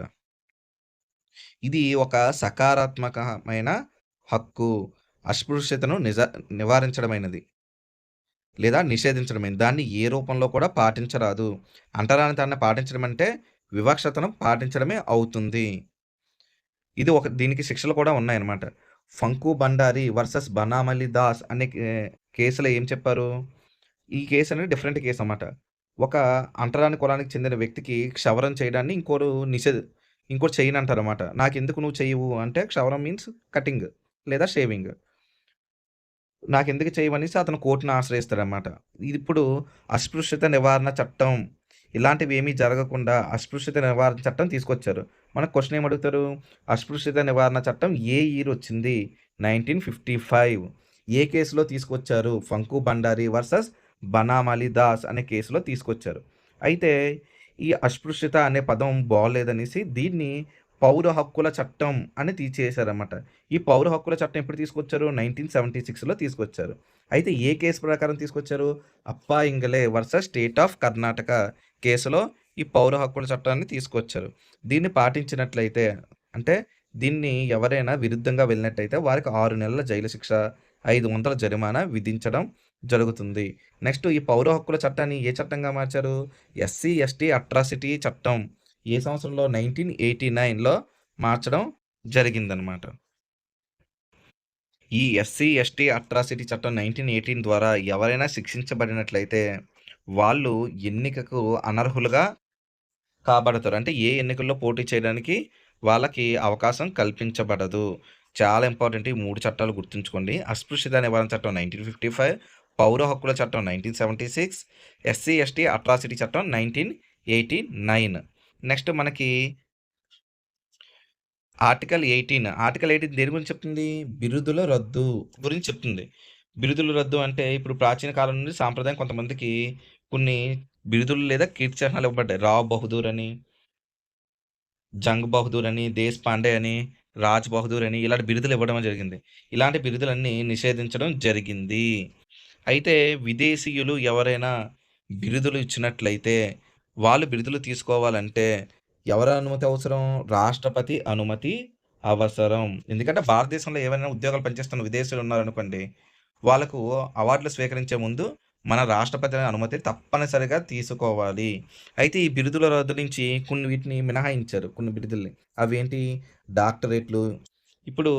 ఇది ఒక సకారాత్మకమైన హక్కు. అస్పృశ్యతను నివారించడమైనది లేదా నిషేధించడమైనది. దాన్ని ఏ రూపంలో కూడా పాటించరాదు. అంటరానితనాన్ని పాటించడం అంటే వివక్షతను పాటించడమే అవుతుంది. ఇది దీనికి శిక్షలు కూడా ఉన్నాయన్నమాట. ఫంకు బండారి వర్సెస్ బనామలి దాస్ అనే కేసులో ఏం చెప్పారు? ఈ కేసు అనేది డిఫరెంట్ కేసు అన్నమాట. ఒక అంటరాని కులానికి చెందిన వ్యక్తికి క్షవరం చేయడాన్ని ఇంకోటి చేయనంటారన్నమాట. నాకెందుకు నువ్వు చెయ్యవు అంటే, క్షవరం మీన్స్ కటింగ్ లేదా షేవింగ్. నాకెందుకు చేయవనేసి అతను కోర్టుని ఆశ్రయిస్తాడన్నమాట. ఇప్పుడు అస్పృశ్యత నివారణ చట్టం ఇలాంటివి ఏమీ జరగకుండా అస్పృశ్యత నివారణ చట్టం తీసుకొచ్చారు. మనకు క్వశ్చన్ ఏమడుగుతారు? అస్పృశ్యత నివారణ చట్టం ఏ ఇయర్ వచ్చింది? 1955. ఏ కేసులో తీసుకొచ్చారు? ఫంకు బండారి వర్సెస్ బనామలి దాస్ అనే కేసులో తీసుకొచ్చారు. అయితే ఈ అస్పృశ్యత అనే పదం బాగోలేదనేసి దీన్ని పౌర హక్కుల చట్టం అని తీసేశారన్నమాట. ఈ పౌర హక్కుల చట్టం ఎప్పుడు తీసుకొచ్చారు? 1976లో తీసుకొచ్చారు. అయితే ఏ కేసు ప్రకారం తీసుకొచ్చారు? అప్పా Ingale versus state of Karnataka కేసులో ఈ పౌర హక్కుల చట్టాన్ని తీసుకొచ్చారు. దీన్ని పాటించినట్లయితే అంటే దీన్ని ఎవరైనా విరుద్ధంగా వెళ్ళినట్టయితే వారికి 6 నెలల జైలు శిక్ష, 500 జరిమానా విధించడం జరుగుతుంది. నెక్స్ట్ ఈ పౌర హక్కుల చట్టాన్ని ఏ చట్టంగా మార్చారు? ఎస్సీ, ఎస్టీ అట్రాసిటీ చట్టం ఏ సంవత్సరంలో? 1989లో మార్చడం జరిగిందనమాట. ఈ ఎస్సీ, ఎస్టీ అట్రాసిటీ చట్టం 1918 ద్వారా ఎవరైనా శిక్షించబడినట్లయితే వాళ్ళు ఎన్నికకు అనర్హులుగా కాబడతారు. అంటే ఏ ఎన్నికల్లో పోటీ చేయడానికి వాళ్ళకి అవకాశం కల్పించబడదు. చాలా ఇంపార్టెంట్ ఈ 3 చట్టాలు గుర్తుంచుకోండి. అస్పృశ్యత నివారణ చట్టం 1955, పౌర హక్కుల చట్టం 1976, ఎస్సీ, ఎస్టీ అట్రాసిటీ చట్టం 1989. నెక్స్ట్ మనకి ఆర్టికల్ 18 దేని గురించి చెప్తుంది? బిరుదుల రద్దు గురించి చెప్తుంది. బిరుదుల రద్దు అంటే ఇప్పుడు ప్రాచీన కాలం నుండి సాంప్రదాయం కొంతమందికి కొన్ని బిరుదులు లేదా కీర్తి చిహ్నాలు ఇవ్వబడ్డాయి. రావ్ బహదూర్ అని, జంగ్ బహదూర్ అని, దేశ్ పాండే అని, రాజ్ బహదూర్ అని ఇలాంటి బిరుదులు ఇవ్వడం జరిగింది. ఇలాంటి బిరుదులన్నీ నిషేధించడం జరిగింది. అయితే విదేశీయులు ఎవరైనా బిరుదులు ఇచ్చినట్లయితే వాళ్ళు బిరుదులు తీసుకోవాలంటే ఎవరి అనుమతి అవసరం? రాష్ట్రపతి అనుమతి అవసరం. ఎందుకంటే భారతదేశంలో ఏవైనా ఉద్యోగాలు పనిచేస్తున్న విదేశీయులు ఉన్నారనుకోండి, వాళ్ళకు అవార్డులు స్వీకరించే ముందు మన రాష్ట్రపతి అనుమతి తప్పనిసరిగా తీసుకోవాలి. అయితే ఈ బిరుదుల రద్దు నుంచి వీటిని మినహాయించారు కొన్ని బిరుదుల్ని. అవేంటి? డాక్టరేట్లు. ఇప్పుడు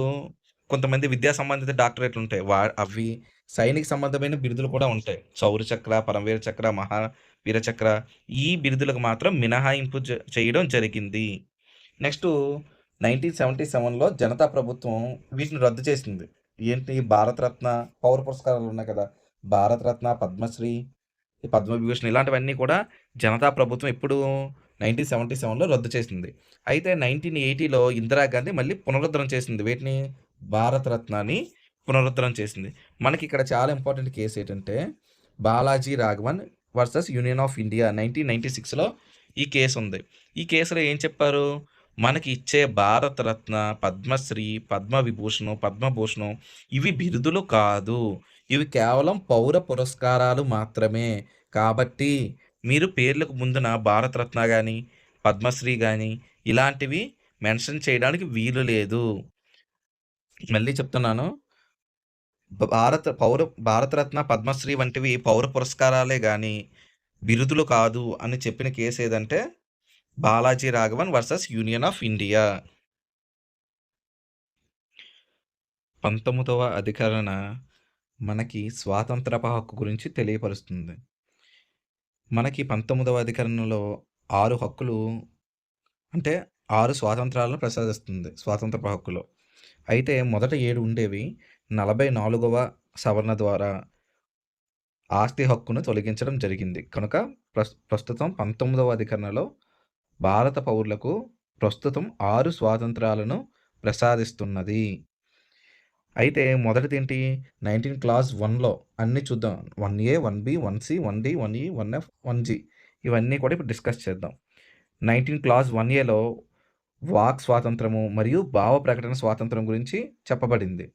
కొంతమంది విద్యా సంబంధిత డాక్టరేట్లు ఉంటాయి. అవి సైనిక సంబంధమైన బిరుదులు కూడా ఉంటాయి. శౌర్య చక్ర, పరమవీర చక్ర, మహావీర చక్ర ఈ బిరుదులకు మాత్రం మినహాయింపు చేయడం జరిగింది. నెక్స్ట్ 1977లో జనతా ప్రభుత్వం వీటిని రద్దు చేసింది. ఏంటి? భారతరత్న, పౌర పురస్కారాలు ఉన్నాయి కదా! భారతరత్న, పద్మశ్రీ, పద్మవిభూషణ్ ఇలాంటివన్నీ కూడా జనతా ప్రభుత్వం ఎప్పుడు 1977లో రద్దు చేసింది. అయితే 1980లో ఇందిరాగాంధీ మళ్ళీ పునరుద్ధరణ చేసింది. వేటిని? భారతరత్నాని పునరుద్ధరణ చేసింది. మనకిక్కడ చాలా ఇంపార్టెంట్ కేస్ ఏంటంటే, Balaji Raghavan versus union of India 1996లో ఈ కేసు ఉంది. ఈ కేసులో ఏం చెప్పారు? మనకి ఇచ్చే భారతరత్న, పద్మశ్రీ, పద్మవిభూషణం, పద్మభూషణం ఇవి బిరుదులు కాదు. ఇవి కేవలం పౌర పురస్కారాలు మాత్రమే. కాబట్టి మీరు పేర్లకు ముందున భారతరత్న గాని, పద్మశ్రీ గాని ఇలాంటివి మెన్షన్ చేయడానికి వీలు లేదు. మళ్ళీ చెప్తున్నాను. భారతరత్న, పద్మశ్రీ వంటివి పౌర పురస్కారాలే గాని బిరుదులు కాదు అని చెప్పిన కేసు ఏదంటే Balaji Raghavan versus union of India. 19వ అధికరణ మనకి స్వాతంత్రపు హక్కు గురించి తెలియపరుస్తుంది. మనకి 19వ అధికరణలో 6 హక్కులు అంటే 6 స్వాతంత్రాలను ప్రసాదిస్తుంది స్వాతంత్రపు హక్కులో. అయితే మొదట 7 ఉండేవి. 44వ సవరణ ద్వారా ఆస్తి హక్కును తొలగించడం జరిగింది. కనుక ప్రస్తుతం 19వ అధికరణలో భారత పౌరులకు ప్రస్తుతం 6 స్వాతంత్రాలను ప్రసాదిస్తున్నది. అయితే మొదటిదేంటి? 19 క్లాస్ 1లో అన్నీ చూద్దాం. 1A, 1B, 1C, 1D, 1E, 1F, 1G ఇవన్నీ కూడా ఇప్పుడు డిస్కస్ చేద్దాం. 19 క్లాస్ 1Aలో వాక్ స్వాతంత్రము మరియు భావ ప్రకటన స్వాతంత్రం గురించి చెప్పబడింది.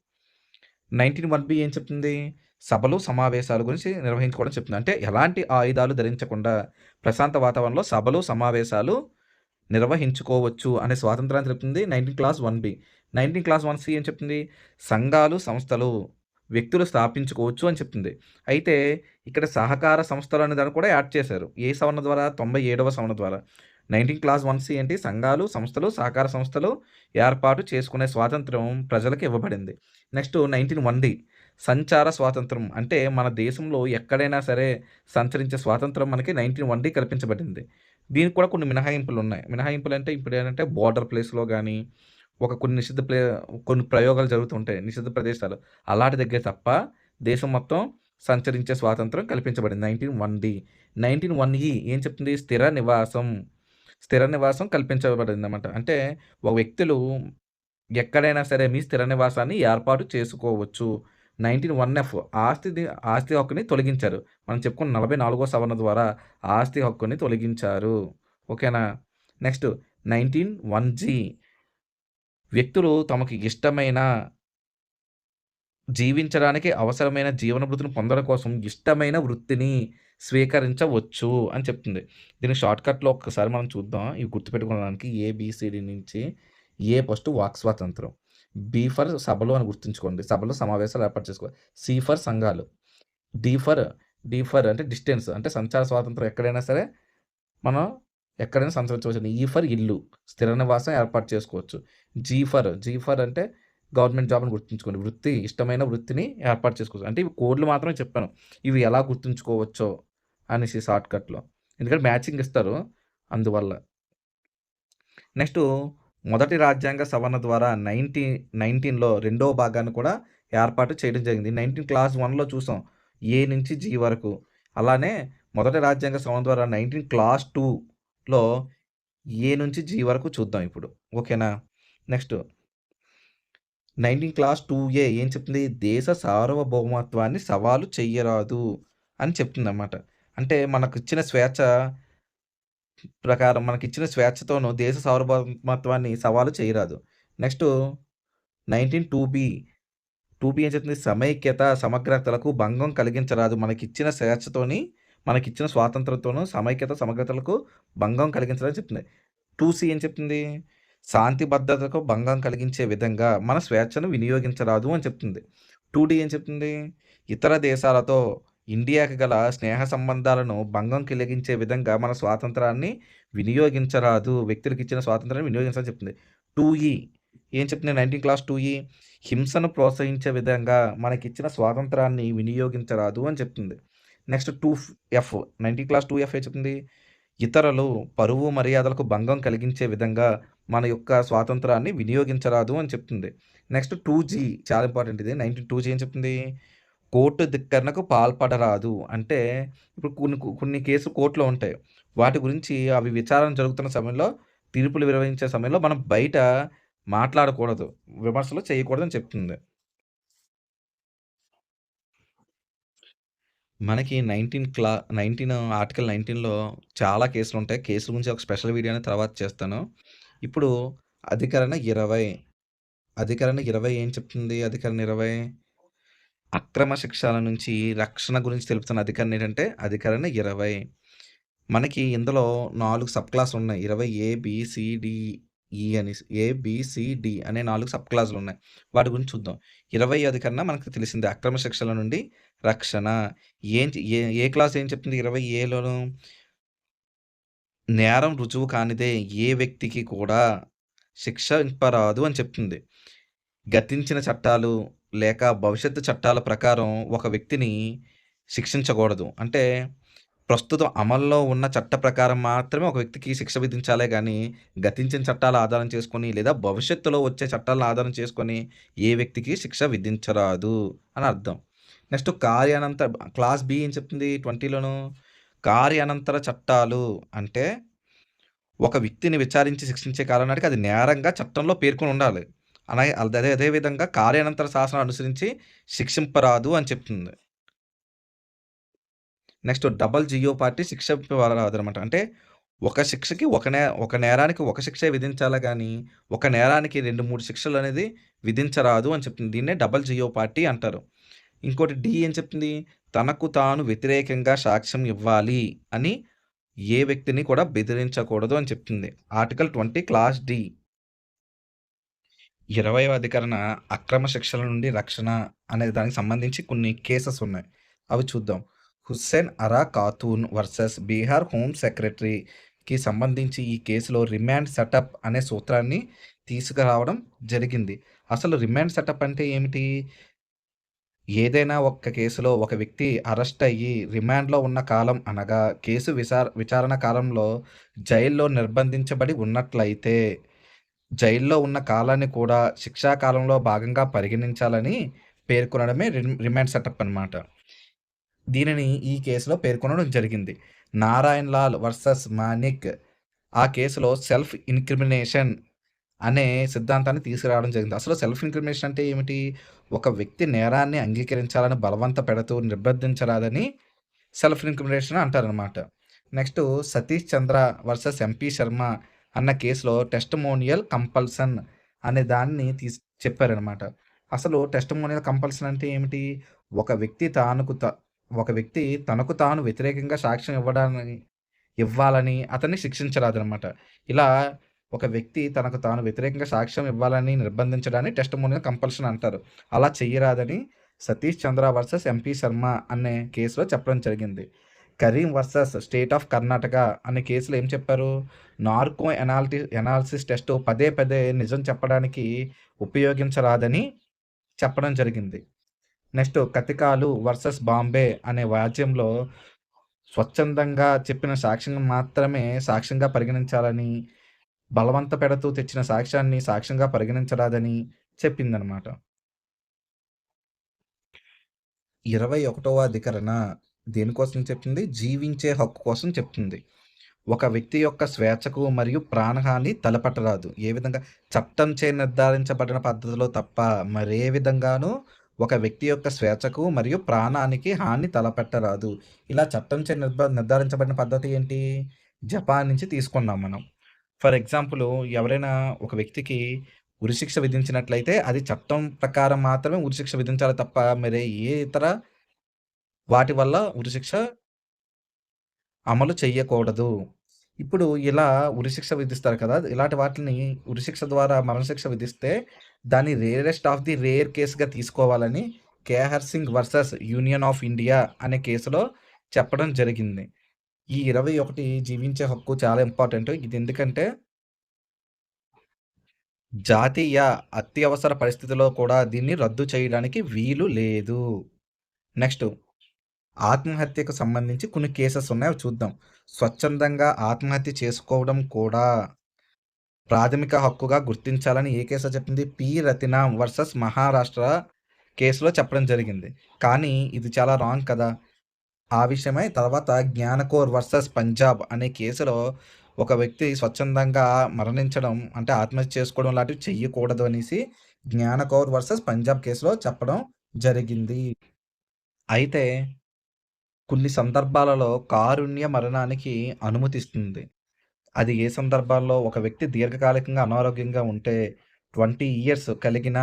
19 ఏం చెప్తుంది? సభలు, సమావేశాల గురించి నిర్వహించుకోవడం చెప్తుంది. అంటే ఎలాంటి ఆయుధాలు ధరించకుండా ప్రశాంత వాతావరణంలో సభలు, సమావేశాలు నిర్వహించుకోవచ్చు అనే స్వాతంత్రాన్ని తెలుపుతుంది 19 క్లాస్ 1B. 19 క్లాస్ 1C ఏం చెప్తుంది? సంఘాలు, సంస్థలు, వ్యక్తులు స్థాపించుకోవచ్చు అని చెప్తుంది. అయితే ఇక్కడ సహకార సంస్థలు అనే దాన్ని కూడా యాడ్ చేశారు. ఏ సవరణ ద్వారా? 97వ సవరణ ద్వారా. 19 క్లాస్ 1C ఏంటి? సంఘాలు, సంస్థలు, సహకార సంస్థలు ఏర్పాటు చేసుకునే స్వాతంత్రం ప్రజలకు ఇవ్వబడింది. నెక్స్ట్ 19 సంచార స్వాతంత్రం. అంటే మన దేశంలో ఎక్కడైనా సరే సంచరించే స్వాతంత్రం మనకి 19 కల్పించబడింది. దీనికి కూడా కొన్ని మినహాయింపులు ఉన్నాయి. మినహాయింపులు అంటే ఇప్పుడు ఏంటంటే బోర్డర్ ప్లేస్‌లో గానీ, కొన్ని ప్రయోగాలు జరుగుతుంటాయి నిషిద్ధ ప్రదేశాలు. అలాంటి దగ్గర తప్ప దేశం మొత్తం సంచరించే స్వాతంత్రం కల్పించబడింది 19 ఏం చెప్తుంది? స్థిర నివాసం కల్పించబడిందన్నమాట. అంటే ఒక వ్యక్తులు ఎక్కడైనా సరే మీ స్థిర నివాసాన్ని ఏర్పాటు చేసుకోవచ్చు. 19 ఆస్తి హక్కుని తొలగించారు. మనం చెప్పుకున్న 44వ సవరణ ద్వారా ఆస్తి హక్కుని తొలగించారు. ఓకేనా? నెక్స్ట్ 19 వ్యక్తులు తమకి ఇష్టమైన జీవించడానికి అవసరమైన జీవన భృతిని పొందడం కోసం ఇష్టమైన వృత్తిని స్వీకరించవచ్చు అని చెప్తుంది. దీని షార్ట్‌కట్‌లో ఒక్కసారి మనం చూద్దాం. ఇవి గుర్తుపెట్టుకోవడానికి ఏబీసీడీ నుంచి ఫస్ట్ వాక్ స్వాతంత్రం. బీ ఫర్ సభలు అని గుర్తుంచుకోండి. సభలు, సమావేశాలు ఏర్పాటు చేసుకోవాలి. సి ఫర్ సంఘాలు. డి ఫర్ అంటే డిస్టెన్స్ అంటే సంచార స్వాతంత్రం ఎక్కడైనా సరే మనం ఎక్కడైనా సంచరించవచ్చు. ఈ ఫర్ ఇల్లు, స్థిర నివాసం ఏర్పాటు చేసుకోవచ్చు. జీ ఫర్ అంటే గవర్నమెంట్ జాబ్‌ని గుర్తుంచుకోండి. ఇష్టమైన వృత్తిని ఏర్పాటు చేసుకోవచ్చు. అంటే ఇవి కోడ్లు మాత్రమే చెప్పాను. ఇవి ఎలా గుర్తుంచుకోవచ్చో అనేసి షార్ట్‌కట్‌లో. ఎందుకంటే మ్యాచింగ్ ఇస్తారు అందువల్ల. నెక్స్ట్ మొదటి రాజ్యాంగ సవరణ ద్వారా 19లో రెండవ భాగాన్ని కూడా ఏర్పాటు చేయడం జరిగింది. 19 క్లాస్ 1లో చూసాం. ఏ నుంచి జీ వరకు. అలానే మొదటి రాజ్యాంగ సవరణ ద్వారా 19 క్లాస్ 2లో ఏ నుంచి జీ వరకు చూద్దాం ఇప్పుడు. ఓకేనా? నెక్స్ట్ 19 క్లాస్ 2A ఏం చెప్తుంది? దేశ సార్వభౌమత్వాన్ని సవాలు చెయ్యరాదు అని చెప్తుందన్నమాట. అంటే మనకిచ్చిన స్వేచ్ఛతోను దేశ సార్వభౌమత్వాన్ని సవాలు చేయరాదు. నెక్స్ట్ 19 2B ఏం చెప్తుంది? సమైక్యత, సమగ్రతలకు భంగం కలిగించరాదు. మనకిచ్చిన స్వాతంత్రంతోను సమైక్యత, సమగ్రతలకు భంగం కలిగించరాదని చెప్తుంది. 2C ఏం చెప్తుంది? శాంతి భద్రతకు భంగం కలిగించే విధంగా మన స్వేచ్ఛను వినియోగించరాదు అని చెప్తుంది. 2D ఏం చెప్తుంది? ఇతర దేశాలతో ఇండియాకి గల స్నేహ సంబంధాలను భంగం కలిగించే విధంగా మన స్వాతంత్రాన్ని వినియోగించరాదు. వ్యక్తులకు ఇచ్చిన స్వాతంత్రాన్ని వినియోగించాలని చెప్తుంది. 2E ఏం చెప్తుంది? 19 క్లాస్ 2E హింసను ప్రోత్సహించే విధంగా మనకిచ్చిన స్వాతంత్రాన్ని వినియోగించరాదు అని చెప్తుంది. నెక్స్ట్ 2F 19 క్లాస్ 2F ఏం చెప్తుంది? ఇతరులు పరువు మర్యాదలకు భంగం కలిగించే విధంగా మన యొక్క స్వాతంత్రాన్ని వినియోగించరాదు అని చెప్తుంది. నెక్స్ట్ 2G చాలా ఇంపార్టెంట్ ఇది. 2G ఏం చెప్తుంది? కోర్టు ధిక్కరణకు పాల్పడరాదు. అంటే ఇప్పుడు కొన్ని కేసులు కోర్టులో ఉంటాయి. వాటి గురించి అవి విచారణ జరుగుతున్న సమయంలో, తీర్పులు వివరించే సమయంలో మనం బయట మాట్లాడకూడదు. విమర్శలు చేయకూడదని చెప్తుంది. మనకి 19 ఆర్టికల్ 19లో చాలా కేసులుంటాయి. కేసుల గురించి ఒక స్పెషల్ వీడియో అనేది తర్వాత చేస్తాను. ఇప్పుడు అధికరణ 20. అధికరణ 20 ఏం చెప్తుంది? అధికరణ 20 అక్రమ శిక్షల నుంచి రక్షణ గురించి తెలుపుతున్న అధికరణ ఏంటంటే అధికరణ 20. మనకి ఇందులో 4 సబ్ క్లాసులున్నాయి. 20 ఏ, బి, సి, డి, ఈ అనేసి ఏ, బి, సి, డి అనే 4 సబ్ క్లాసులున్నాయి. వాటి గురించి చూద్దాం. 20 అధికరణ మనకు తెలిసిందే. అక్రమ శిక్షల నుండి రక్షణ. ఏ క్లాస్ ఏం చెప్తుంది 20 ఏలోను? నేరం రుజువు కానిదే ఏ వ్యక్తికి కూడా శిక్షింపరాదు అని చెప్తుంది. గతించిన చట్టాలు లేక భవిష్యత్తు చట్టాల ప్రకారం ఒక వ్యక్తిని శిక్షించకూడదు. అంటే ప్రస్తుతం అమల్లో ఉన్న చట్ట ప్రకారం మాత్రమే ఒక వ్యక్తికి శిక్ష విధించాలే గానీ, గతించిన చట్టాల ఆధారం చేసుకొని లేదా భవిష్యత్తులో వచ్చే చట్టాలను ఆధారం చేసుకొని ఏ వ్యక్తికి శిక్ష విధించరాదు అని అర్థం. నెక్స్ట్ క్లాస్ బి ఏం చెప్తుంది 20లోను? కార్యానంతర చట్టాలు అంటే ఒక వ్యక్తిని విచారించి శిక్షించే కాలం నాటికి అది నేరంగా చట్టంలో పేర్కొని ఉండాలి. అదే విధంగా కార్యానంతర శాసనం అనుసరించి శిక్షింపరాదు అని చెప్తుంది. నెక్స్ట్ డబుల్ జియో పార్టీ శిక్ష రాదనమాట. అంటే ఒక శిక్షకి ఒక నేరానికి ఒక శిక్షే విధించాలా గానీ, ఒక నేరానికి 2, 3 శిక్షలనేది విధించరాదు అని చెప్తుంది. దీన్నే డబుల్ జియో పార్టీ అంటారు. ఇంకోటి డి ఏం చెప్తుంది? తనకు తాను వ్యతిరేకంగా సాక్ష్యం ఇవ్వాలి అని ఏ వ్యక్తిని కూడా బెదిరించకూడదు అని చెప్తుంది. Article 20 class D. 20వ అధికరణ అక్రమ శిక్షల నుండి రక్షణ అనే దానికి సంబంధించి కొన్ని కేసెస్ ఉన్నాయి. అవి చూద్దాం. హుస్సేన్ అరా ఖాతూన్ వర్సెస్ బీహార్ హోమ్ సెక్రటరీకి సంబంధించి ఈ కేసులో రిమాండ్ సెటప్ అనే సూత్రాన్ని తీసుకురావడం జరిగింది. అసలు రిమాండ్ సెటప్ అంటే ఏమిటి? ఏదైనా ఒక్క కేసులో ఒక వ్యక్తి అరెస్ట్ అయ్యి రిమాండ్‌లో ఉన్న కాలం అనగా కేసు విచారణ కాలంలో జైల్లో నిర్బంధించబడి ఉన్నట్లయితే, జైల్లో ఉన్న కాలాన్ని కూడా శిక్షా కాలంలో భాగంగా పరిగణించాలని పేర్కొనడమే రిమాండ్ సెటప్ అన్నమాట. దీనిని ఈ కేసులో పేర్కొనడం జరిగింది. నారాయణ్ లాల్ వర్సెస్ మానిక్ ఆ కేసులో సెల్ఫ్ ఇన్క్రిమినేషన్ అనే సిద్ధాంతాన్ని తీసుకురావడం జరిగింది. అసలు సెల్ఫ్ ఇన్క్రిమినేషన్ అంటే ఏమిటి? ఒక వ్యక్తి నేరాన్ని అంగీకరించాలని బలవంత పెడుతూ నిర్బంధించరాదని సెల్ఫ్ ఇన్క్రిమినేషన్ అంటారనమాట. నెక్స్ట్ సతీష్ చంద్ర వర్సెస్ ఎంపీ శర్మ అన్న కేసులో టెస్టిమోనియల్ కంపల్సన్ అనే దాన్ని చెప్పారనమాట. అసలు టెస్టిమోనియల్ కంపల్సన్ అంటే ఏమిటి? ఒక వ్యక్తి ఒక వ్యక్తి తనకు తాను వ్యతిరేకంగా సాక్ష్యం ఇవ్వాలని అతన్ని శిక్షించరాదనమాట. ఇలా ఒక వ్యక్తి తనకు తాను వ్యతిరేకంగా సాక్ష్యం ఇవ్వాలని నిర్బంధించడాన్ని టెస్టిమోనియల్ కంపల్షన్ అంటారు. అలా చెయ్యరాదని సతీష్ చంద్ర వర్సెస్ ఎంపీ శర్మ అనే కేసులో చెప్పడం జరిగింది. Karim versus state of Karnataka అనే కేసులో ఏం చెప్పారు? నార్కో ఎనాలిసిస్ టెస్ట్ పదే పదే నిజం చెప్పడానికి ఉపయోగించరాదని చెప్పడం జరిగింది. నెక్స్ట్ కతికాలు వర్సెస్ బాంబే అనే వ్యాజ్యంలో స్వచ్ఛందంగా చెప్పిన సాక్ష్యం మాత్రమే సాక్ష్యంగా పరిగణించాలని, బలవంత పెడుతూ తెచ్చిన సాక్ష్యాన్ని సాక్ష్యంగా పరిగణించరాదని చెప్పిందనమాట. 21వ అధికరణ దేనికోసం చెప్తుంది? జీవించే హక్కు కోసం చెప్తుంది. ఒక వ్యక్తి యొక్క స్వేచ్ఛకు మరియు ప్రాణహాని తలపెట్టరాదు. ఏ విధంగా? చట్టంచే నిర్ధారించబడిన పద్ధతిలో తప్ప మరే విధంగానూ ఒక వ్యక్తి యొక్క స్వేచ్ఛకు మరియు ప్రాణానికి హాని తలపెట్టరాదు. ఇలా చట్టంచే నిర్ధారించబడిన పద్ధతి ఏంటి? జపాన్ నుంచి తీసుకున్నాం మనం. ఫర్ ఎగ్జాంపుల్ ఎవరైనా ఒక వ్యక్తికి ఉరిశిక్ష విధించినట్లయితే అది చట్టం ప్రకారం మాత్రమే ఉరిశిక్ష విధించాలి తప్ప మరే ఏ ఇతర వాటి వల్ల ఉరిశిక్ష అమలు చెయ్యకూడదు. ఇప్పుడు ఇలా ఉరిశిక్ష విధిస్తారు కదా! ఇలాంటి వాటిని ఉరిశిక్ష ద్వారా మరణశిక్ష విధిస్తే దాన్ని రేరెస్ట్ ఆఫ్ ది రేర్ కేస్‌గా తీసుకోవాలని 'Kehar Singh versus union of India' అనే కేసులో చెప్పడం జరిగింది. ఈ 21 జీవించే హక్కు చాలా ఇంపార్టెంట్. ఇది ఎందుకంటే జాతీయ అత్యవసర పరిస్థితిలో కూడా దీన్ని రద్దు చేయడానికి వీలు లేదు. నెక్స్ట్ ఆత్మహత్యకు సంబంధించి కొన్ని కేసెస్ ఉన్నాయి. అవి చూద్దాం. స్వచ్ఛందంగా ఆత్మహత్య చేసుకోవడం కూడా ప్రాథమిక హక్కుగా గుర్తించాలని ఏ కేసులో చెప్పింది? పి. రతినాం వర్సెస్ మహారాష్ట్ర కేసులో చెప్పడం జరిగింది. కానీ ఇది చాలా రాంగ్ కదా! ఆ విషయమై తర్వాత జ్ఞానకోర్ వర్సెస్ పంజాబ్ అనే కేసులో ఒక వ్యక్తి స్వచ్ఛందంగా మరణించడం అంటే ఆత్మహత్య చేసుకోవడం లాంటివి చెయ్యకూడదు అనేసి జ్ఞానకౌర్ వర్సెస్ పంజాబ్ కేసులో చెప్పడం జరిగింది. అయితే కొన్ని సందర్భాలలో కారుణ్య మరణానికి అనుమతిస్తుంది. అది ఏ సందర్భాల్లో ఒక వ్యక్తి దీర్ఘకాలికంగా అనారోగ్యంగా ఉంటే 20 ఇయర్స్ కలిగిన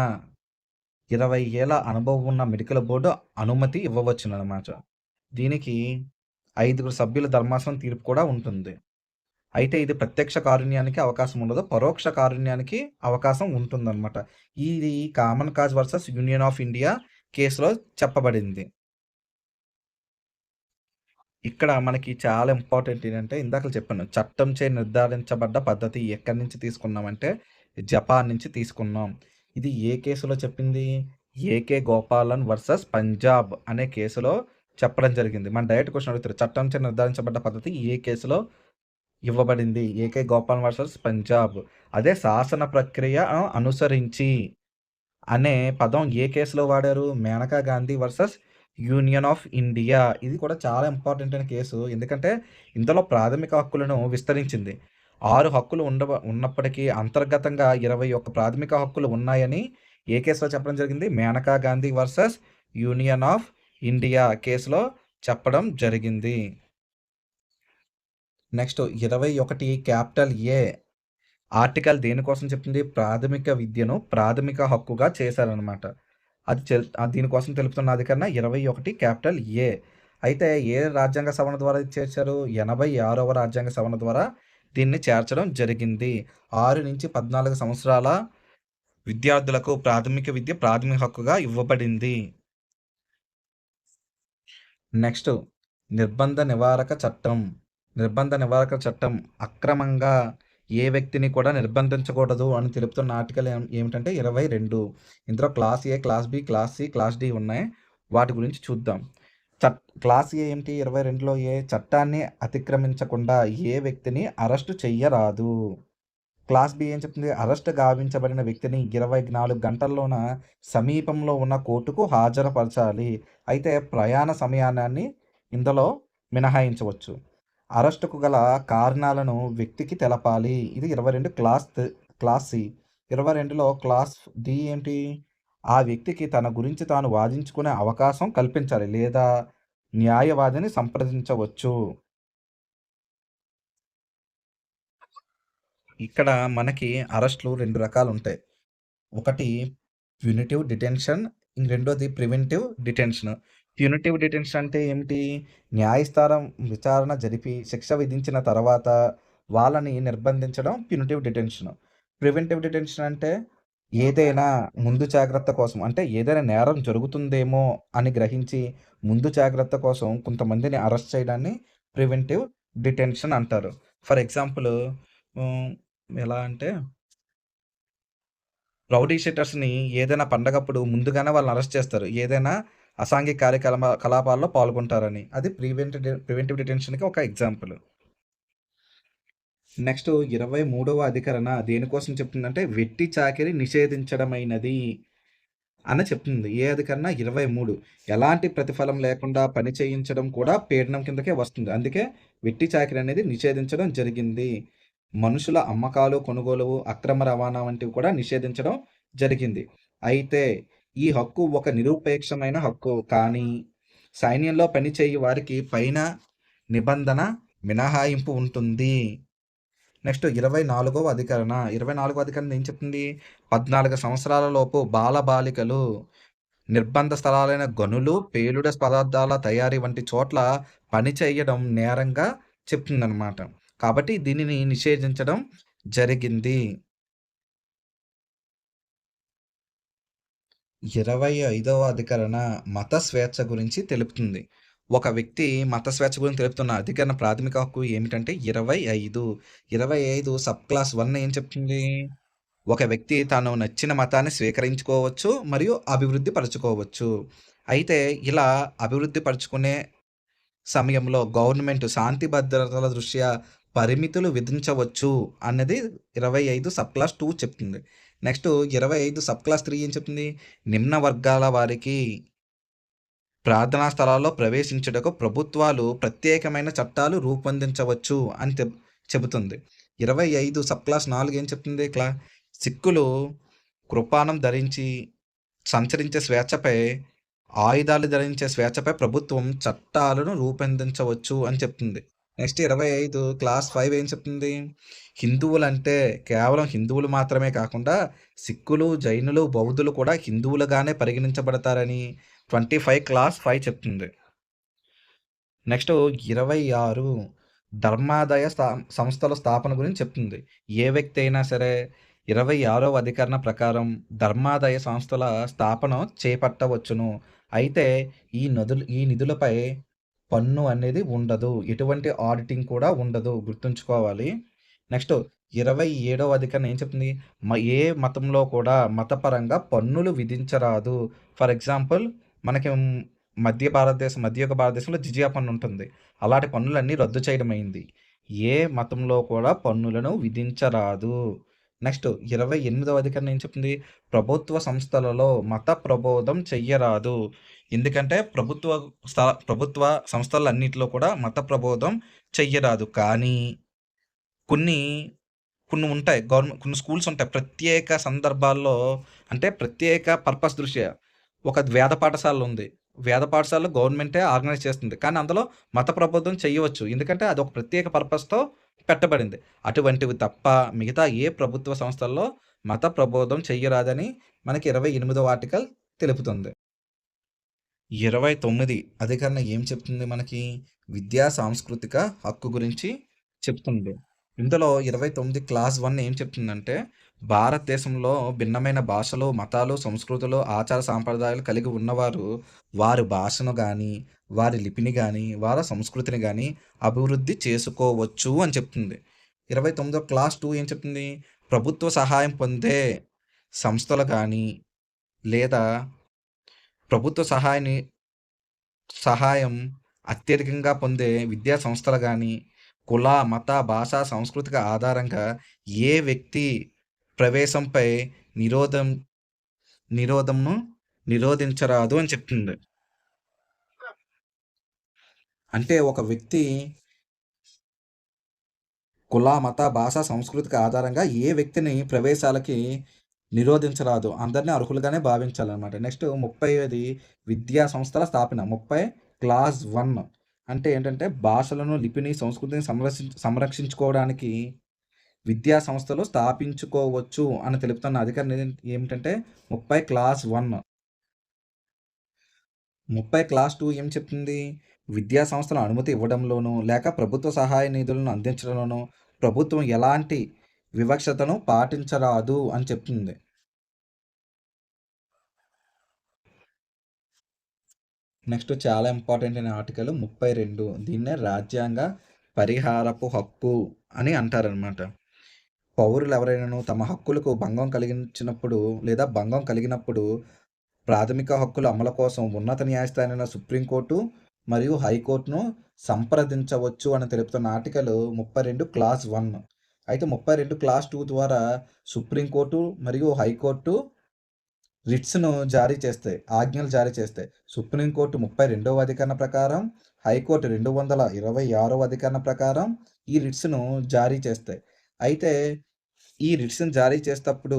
20 ఏళ్ల అనుభవం ఉన్న మెడికల్ బోర్డు అనుమతి ఇవ్వవచ్చునన్నమాట. దీనికి 5 సభ్యుల ధర్మాసనం తీర్పు కూడా ఉంటుంది. అయితే ఇది ప్రత్యక్ష కారుణ్యానికి అవకాశం ఉండదు. పరోక్ష కారుణ్యానికి అవకాశం ఉంటుందన్నమాట. ఇది common cause versus union of India కేసులో చెప్పబడింది. ఇక్కడ మనకి చాలా ఇంపార్టెంట్ ఏంటంటే ఇందాక చెప్పాను. చట్టంచే నిర్ధారించబడ్డ పద్ధతి ఎక్కడి నుంచి తీసుకున్నామంటే జపాన్ నుంచి తీసుకున్నాం. ఇది ఏ కేసులో చెప్పింది? ఏకే గోపాలన్ వర్సెస్ పంజాబ్ అనే కేసులో చెప్పడం జరిగింది. మన డైరెక్ట్ క్వెషన్ అడుగుతారు. చట్టంచే నిర్ధారించబడ్డ పద్ధతి ఏ కేసులో ఇవ్వబడింది? AK Gopalan versus Punjab. అదే శాసన ప్రక్రియ అనుసరించి అనే పదం ఏ కేసులో వాడారు? Maneka Gandhi versus union of India. ఇది కూడా చాలా ఇంపార్టెంట్ అయిన కేసు. ఎందుకంటే ఇందులో ప్రాథమిక హక్కులను విస్తరించింది. 6 హక్కులు ఉన్నప్పటికీ అంతర్గతంగా 21 ప్రాథమిక హక్కులు ఉన్నాయని ఏ కేసులో చెప్పడం జరిగింది? Maneka Gandhi versus union of India కేసులో చెప్పడం జరిగింది. నెక్స్ట్ 21 క్యాపిటల్ ఏ ఆర్టికల్ దేనికోసం చెప్తుంది? ప్రాథమిక విద్యను ప్రాథమిక హక్కుగా చేశారనమాట. అది దీనికోసం తెలుపుతున్న అధికరణ 21 క్యాపిటల్ ఏ. అయితే ఏ రాజ్యాంగ సవరణ ద్వారా ఇది చేర్చారు? 86వ రాజ్యాంగ సవరణ ద్వారా దీన్ని చేర్చడం జరిగింది. 6 నుంచి 14 సంవత్సరాల విద్యార్థులకు ప్రాథమిక విద్య ప్రాథమిక హక్కుగా ఇవ్వబడింది. నెక్స్ట్ నిర్బంధ నివారక చట్టం. నిర్బంధ నివారక చట్టం అక్రమంగా ఏ వ్యక్తిని కూడా నిర్బంధించకూడదు అని తెలుపుతున్న ఆర్టికల్ ఏమిటంటే 22. ఇందులో clause A, clause B, clause C, clause D ఉన్నాయి. వాటి గురించి చూద్దాం. క్లాస్ ఏ ఏంటి? 22లో ఏ చట్టాన్ని అతిక్రమించకుండా ఏ వ్యక్తిని అరెస్టు చెయ్యరాదు. క్లాస్ బి ఏం చెప్తుంది? అరెస్ట్ గావించబడిన వ్యక్తిని 24 గంటల్లోన సమీపంలో ఉన్న కోర్టుకు హాజరుపరచాలి. అయితే ప్రయాణ సమయాన్ని ఇందులో మినహాయించవచ్చు. అరెస్టుకు గల కారణాలను వ్యక్తికి తెలపాలి. ఇది 22 క్లాస్ సి. 22లో క్లాస్ డి ఏంటి? ఆ వ్యక్తికి తన గురించి తాను వాదించుకునే అవకాశం కల్పించాలి లేదా న్యాయవాదిని సంప్రదించవచ్చు. ఇక్కడ మనకి అరెస్టులు 2 రకాలు ఉంటాయి. ఒకటి ప్యూనిటివ్ డిటెన్షన్, రెండోది ప్రివెంటివ్ డిటెన్షన్. ప్యూనిటివ్ డిటెన్షన్ అంటే ఏమిటి? న్యాయస్థానం విచారణ జరిపి శిక్ష విధించిన తర్వాత వాళ్ళని నిర్బంధించడం ప్యూనిటివ్ డిటెన్షన్. ప్రివెంటివ్ డిటెన్షన్ అంటే ఏదైనా ముందు జాగ్రత్త కోసం అంటే ఏదైనా నేరం జరుగుతుందేమో అని గ్రహించి ముందు జాగ్రత్త కోసం కొంతమందిని అరెస్ట్ చేయడాన్ని ప్రివెంటివ్ డిటెన్షన్ అంటారు. ఫర్ ఎగ్జాంపుల్ ఎలా అంటే రౌడీ షీటర్స్‌ని ఏదైనా పండగప్పుడు ముందుగానే వాళ్ళని అరెస్ట్ చేస్తారు. ఏదైనా అసాంఘిక కలాపాల్లో పాల్గొంటారని. అది ప్రివెంటివ్ డిటెన్షన్‌కి ఒక ఎగ్జాంపుల్. నెక్స్ట్ 23వ అధికరణ దేనికోసం చెప్తుందంటే వెట్టి చాకిరీ నిషేధించడమైనది అని చెప్తుంది. ఏ అధికరణ? 23. ఎలాంటి ప్రతిఫలం లేకుండా పని చేయించడం కూడా పీడనం కిందకే వస్తుంది. అందుకే వెట్టి చాకిరీ అనేది నిషేధించడం జరిగింది. మనుషుల అమ్మకాలు, కొనుగోలు, అక్రమ రవాణా వంటివి కూడా నిషేధించడం జరిగింది. అయితే ఈ హక్కు ఒక నిరుపేక్షమైన హక్కు. కానీ సైన్యంలో పనిచేయు వారికి పైన నిబంధన మినహాయింపు ఉంటుంది. నెక్స్ట్ 24వ అధికరణ. 24వ అధికరణ ఏం చెప్తుంది? 14 సంవత్సరాల లోపు బాలబాలికలు నిర్బంధ స్థలాలైన గనులు, పేలుడ పదార్థాల తయారీ వంటి చోట్ల పని చేయడం నేరంగా చెప్తుందన్నమాట. కాబట్టి దీనిని నిషేధించడం జరిగింది. 25వ అధికరణ మత స్వేచ్ఛ గురించి తెలుపుతుంది. ఒక వ్యక్తి మత స్వేచ్ఛ గురించి తెలుపుతున్న అధికరణ ప్రాథమిక హక్కు ఏమిటంటే 25. 25 సబ్ క్లాస్ 1 ఏం చెప్తుంది? ఒక వ్యక్తి తాను నచ్చిన మతాన్ని స్వీకరించుకోవచ్చు మరియు అభివృద్ధి పరచుకోవచ్చు. అయితే ఇలా అభివృద్ధి పరుచుకునే సమయంలో గవర్నమెంట్ శాంతి భద్రతల దృష్ట్యా పరిమితులు విధించవచ్చు అన్నది 25 సబ్ క్లాస్ 2 చెప్తుంది. నెక్స్ట్ 25 సబ్ క్లాస్ 3 ఏం చెప్తుంది? నిమ్న వర్గాల వారికి ప్రార్థనా స్థలాల్లో ప్రవేశించుటకు ప్రభుత్వాలు ప్రత్యేకమైన చట్టాలు రూపొందించవచ్చు అని చెబుతుంది. 25 సబ్ క్లాస్ 4 ఏం చెప్తుంది? సిక్కులు కృపాణం ధరించి సంచరించే స్వేచ్ఛపై, ఆయుధాలు ధరించే స్వేచ్ఛపై ప్రభుత్వం చట్టాలను రూపొందించవచ్చు అని చెప్తుంది. నెక్స్ట్ 25 క్లాస్ 5 ఏం చెప్తుంది? హిందువులంటే కేవలం హిందువులు మాత్రమే కాకుండా సిక్కులు, జైనులు, బౌద్ధులు కూడా హిందువులుగానే పరిగణించబడతారని 25 క్లాస్ 5 చెప్తుంది. నెక్స్ట్ 26 ధర్మాదాయ సంస్థల స్థాపన గురించి చెప్తుంది. ఏ వ్యక్తి అయినా సరే 26వ అధికరణ ప్రకారం ధర్మాదాయ సంస్థల స్థాపన చేపట్టవచ్చును. అయితే ఈ నిధులపై పన్ను అనేది ఉండదు. ఎటువంటి ఆడిటింగ్ కూడా ఉండదు. గుర్తుంచుకోవాలి. నెక్స్ట్ 27వ అధికరణ ఏం చెప్తుంది? ఏ మతంలో కూడా మతపరంగా పన్నులు విధించరాదు. ఫర్ ఎగ్జాంపుల్ మనకి మధ్యయుగ భారతదేశంలో జిజియా పన్ను ఉంటుంది. అలాంటి పన్నులన్నీ రద్దు చేయడం అయింది. ఏ మతంలో కూడా పన్నులను విధించరాదు. నెక్స్ట్ 28వ అధికరణ ఏం చెప్తుంది? ప్రభుత్వ సంస్థలలో మత ప్రబోధం చెయ్యరాదు. ఎందుకంటే ప్రభుత్వ సంస్థలన్నిటిలో కూడా మత ప్రబోధం చెయ్యరాదు. కానీ కొన్ని కొన్ని ఉంటాయి. కొన్ని స్కూల్స్ ఉంటాయి. ప్రత్యేక సందర్భాల్లో అంటే ప్రత్యేక పర్పస్ దృష్ట్యా ఒక వేద పాఠశాల ఉంది. వేద పాఠశాలలో గవర్నమెంటే ఆర్గనైజ్ చేస్తుంది. కానీ అందులో మత ప్రబోధం చేయవచ్చు. ఎందుకంటే అది ఒక ప్రత్యేక పర్పస్‌తో పెట్టబడింది. అటువంటివి తప్ప మిగతా ఏ ప్రభుత్వ సంస్థల్లో మత ప్రబోధం చెయ్యరాదని మనకి 28వ ఆర్టికల్ తెలుపుతుంది. 29 అధికరణ ఏం చెప్తుంది మనకి? విద్యా సాంస్కృతిక హక్కు గురించి చెప్తుంది. ఇందులో 29 క్లాస్ 1 ఏం చెప్తుందంటే, భారతదేశంలో భిన్నమైన భాషలు, మతాలు, సంస్కృతులు, ఆచార సాంప్రదాయాలు కలిగి ఉన్నవారు వారి భాషను కానీ, వారి లిపిని కానీ, వారి సంస్కృతిని కానీ అభివృద్ధి చేసుకోవచ్చు అని చెప్తుంది. 29 క్లాస్ 2 ఏం చెప్తుంది? ప్రభుత్వ సహాయం పొందే సంస్థలు కానీ లేదా ప్రభుత్వ సహాయం అత్యధికంగా పొందే విద్యా సంస్థలు కానీ కుల, మత, భాష, సాంస్కృతిక ఆధారంగా ఏ వ్యక్తి ప్రవేశంపై నిరోధంను నిరోధించరాదు అని చెప్తుంది. అంటే ఒక వ్యక్తి కుల, మత, భాష, సాంస్కృతిక ఆధారంగా ఏ వ్యక్తిని ప్రవేశాలకి నిరోధించరాదు. అందరినీ అర్హులుగానే భావించాలన్నమాట. నెక్స్ట్ 30 విద్యా సంస్థల స్థాపన. 30 క్లాస్ 1 అంటే ఏంటంటే భాషలను, లిపిని, సంస్కృతిని సంరక్షించుకోవడానికి విద్యా సంస్థలు స్థాపించుకోవచ్చు అని తెలుపుతున్న అధికారం ఏమిటంటే 30 క్లాస్ 1. 30 క్లాస్ 2 ఏం చెప్తుంది? విద్యా సంస్థల అనుమతి ఇవ్వడంలోనూ లేక ప్రభుత్వ సహాయ నిధులను అందించడంలోనూ ప్రభుత్వం ఎలాంటి వివక్షతను పాటించరాదు అని చెప్తుంది. నెక్స్ట్ చాలా ఇంపార్టెంట్ అయిన ఆర్టికల్ 32. దీన్నే రాజ్యాంగ పరిహారపు హక్కు అని అంటారనమాట. పౌరులు ఎవరైనాను తమ హక్కులకు భంగం కలిగించినప్పుడు లేదా భంగం కలిగినప్పుడు ప్రాథమిక హక్కుల అమలు కోసం ఉన్నత న్యాయస్థానమైన సుప్రీంకోర్టు మరియు హైకోర్టును సంప్రదించవచ్చు అని తెలుపుతున్న ఆర్టికల్ 32 క్లాస్ 1. అయితే 32 క్లాస్ 2 ద్వారా సుప్రీంకోర్టు మరియు హైకోర్టు రిట్స్‌ను జారీ చేస్తాయి. ఆజ్ఞలు జారీ చేస్తాయి. సుప్రీంకోర్టు 32వ అధికరణ ప్రకారం, హైకోర్టు 226వ అధికరణ ప్రకారం ఈ రిట్స్‌ను జారీ చేస్తాయి. అయితే ఈ రిట్స్‌ను జారీ చేసేటప్పుడు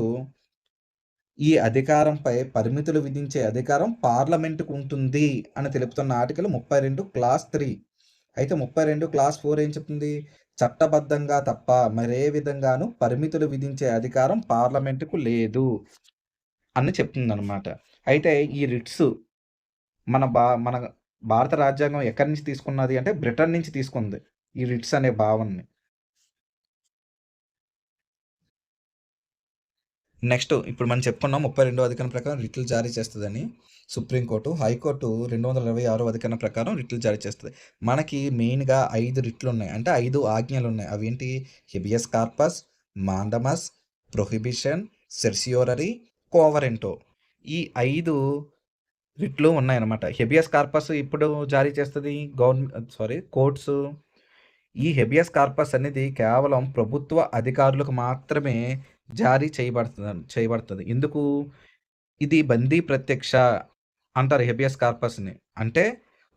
ఈ అధికారంపై పరిమితులు విధించే అధికారం పార్లమెంటుకు ఉంటుంది అని తెలుపుతున్న ఆర్టికల్ 32 క్లాస్ 3. అయితే 32 క్లాస్ 4 ఏం చెప్తుంది? చట్టబద్ధంగా తప్ప మరే విధంగాను పరిమితులు విధించే అధికారం పార్లమెంటుకు లేదు అని చెప్తుందనమాట. అయితే ఈ రిట్స్ మన భారత రాజ్యాంగం ఎక్కడి నుంచి తీసుకున్నది అంటే బ్రిటన్ నుంచి తీసుకుంది ఈ రిట్స్ అనే భావనని. నెక్స్ట్ ఇప్పుడు మనం చెప్పుకున్నాం 32వ అధికరణ ప్రకారం రిట్లు జారీ చేస్తుందని సుప్రీంకోర్టు. హైకోర్టు 226వ అధికరణ ప్రకారం రిట్లు జారీ చేస్తుంది. మనకి మెయిన్గా 5 రిట్లు ఉన్నాయి. అంటే 5 ఆజ్ఞలు ఉన్నాయి. అవి ఏంటి? Habeas corpus, mandamus, prohibition, certiorari, quo warranto. ఈ 5 రిట్లు ఉన్నాయన్నమాట. హెబియస్ కార్పస్ ఇప్పుడు జారీ చేస్తుంది కోర్ట్స్. ఈ హెబియస్ కార్పస్ అనేది కేవలం ప్రభుత్వ అధికారులకు మాత్రమే జారీ చేయబడుతుంది. ఎందుకు? ఇది బందీ ప్రత్యక్ష అంటారు హెబియస్ కార్పస్‌ని. అంటే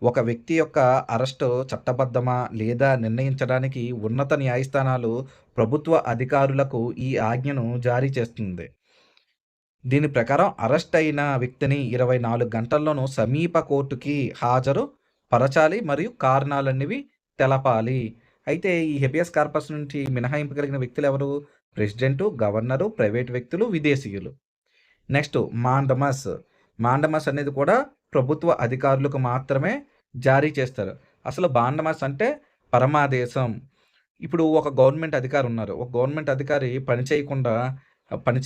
ఒక వ్యక్తి యొక్క అరెస్టు చట్టబద్ధమా లేదా నిర్ణయించడానికి ఉన్నత న్యాయస్థానాలు ప్రభుత్వ అధికారులకు ఈ ఆజ్ఞను జారీ చేస్తుంది. దీని ప్రకారం అరెస్ట్ అయిన వ్యక్తిని 24 గంటల్లోనూ సమీప కోర్టుకి హాజరు పరచాలి మరియు కారణాలనేవి తెలపాలి. అయితే ఈ హెబియస్ కార్పస్ నుంచి మినహాయింపు కలిగిన వ్యక్తులు ఎవరు? ప్రెసిడెంటు, గవర్నరు, ప్రైవేట్ వ్యక్తులు, విదేశీయులు. Next mandamus. మాండమస్ అనేది కూడా ప్రభుత్వ అధికారులకు మాత్రమే జారీ చేస్తారు. అసలు మాండమస్ అంటే పరమాదేశం. ఇప్పుడు ఒక గవర్నమెంట్ అధికారి ఉన్నారు. ఒక గవర్నమెంట్ అధికారి పని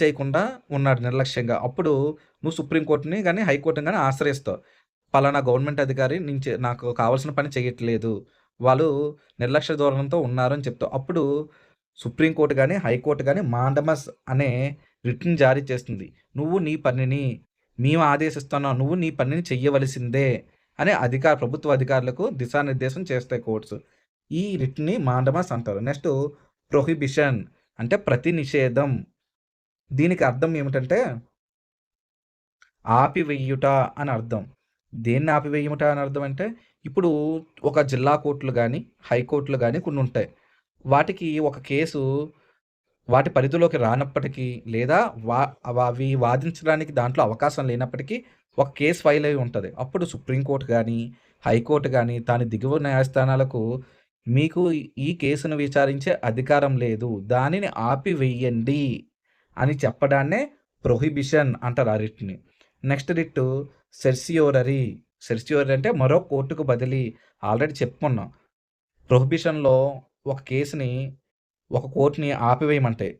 చేయకుండా ఉన్నాడు నిర్లక్ష్యంగా. అప్పుడు నువ్వు సుప్రీం కోర్ట్‌ని గాని, హైకోర్ట్‌ని గాని ఆశ్రయిస్తావు. పలానా గవర్నమెంట్ అధికారి నాకు కావాల్సిన పని చేయట్లేదు. వాళ్ళు నిర్లక్ష్య ధోరణితో ఉన్నారు అని చెప్తావు. అప్పుడు సుప్రీం కోర్ట్ గాని, హైకోర్ట్ గాని మాండమస్ అనే రిట్‌ని జారీ చేస్తుంది. నువ్వు నీ పనిని మేము ఆదేశిస్తున్నాం. నువ్వు నీ పనిని చెయ్యవలసిందే అని ప్రభుత్వ అధికారులకు దిశానిర్దేశం చేస్తాయి కోర్ట్స్. ఈ రిట్‌ని మాండమస్ అంటారు. నెక్స్ట్ ప్రొహిబిషన్ అంటే ప్రతి నిషేధం. దీనికి అర్థం ఏమిటంటే ఆపివెయ్యుట అని అర్థం. దేన్ని ఆపివేయుట అని అర్థం అంటే ఇప్పుడు ఒక జిల్లా కోర్టులు గాని, హైకోర్టులు గాని కొన్ని ఉంటాయి. వాటికి ఒక కేసు వాటి పరిధిలోకి రానప్పటికీ లేదా అవి వాదించడానికి దాంట్లో అవకాశం లేనప్పటికీ ఒక కేసు ఫైల్ అయి ఉంటుంది. అప్పుడు సుప్రీంకోర్టు కానీ హైకోర్టు కానీ దాని దిగువ న్యాయస్థానాలకు మీకు ఈ కేసును విచారించే అధికారం లేదు, దానిని ఆపివేయండి అని చెప్పడాన్నే ప్రొహిబిషన్ అంటారు ఆ రిట్ని. Next writ certiorari. సెర్సియోరరీ అంటే మరో కోర్టుకు బదిలీ. ఆల్రెడీ చెప్పుకున్నాం. ప్రొహిబిషన్లో ఒక కేసుని ఒక కోర్టుని ఆపివేయమంటాయి.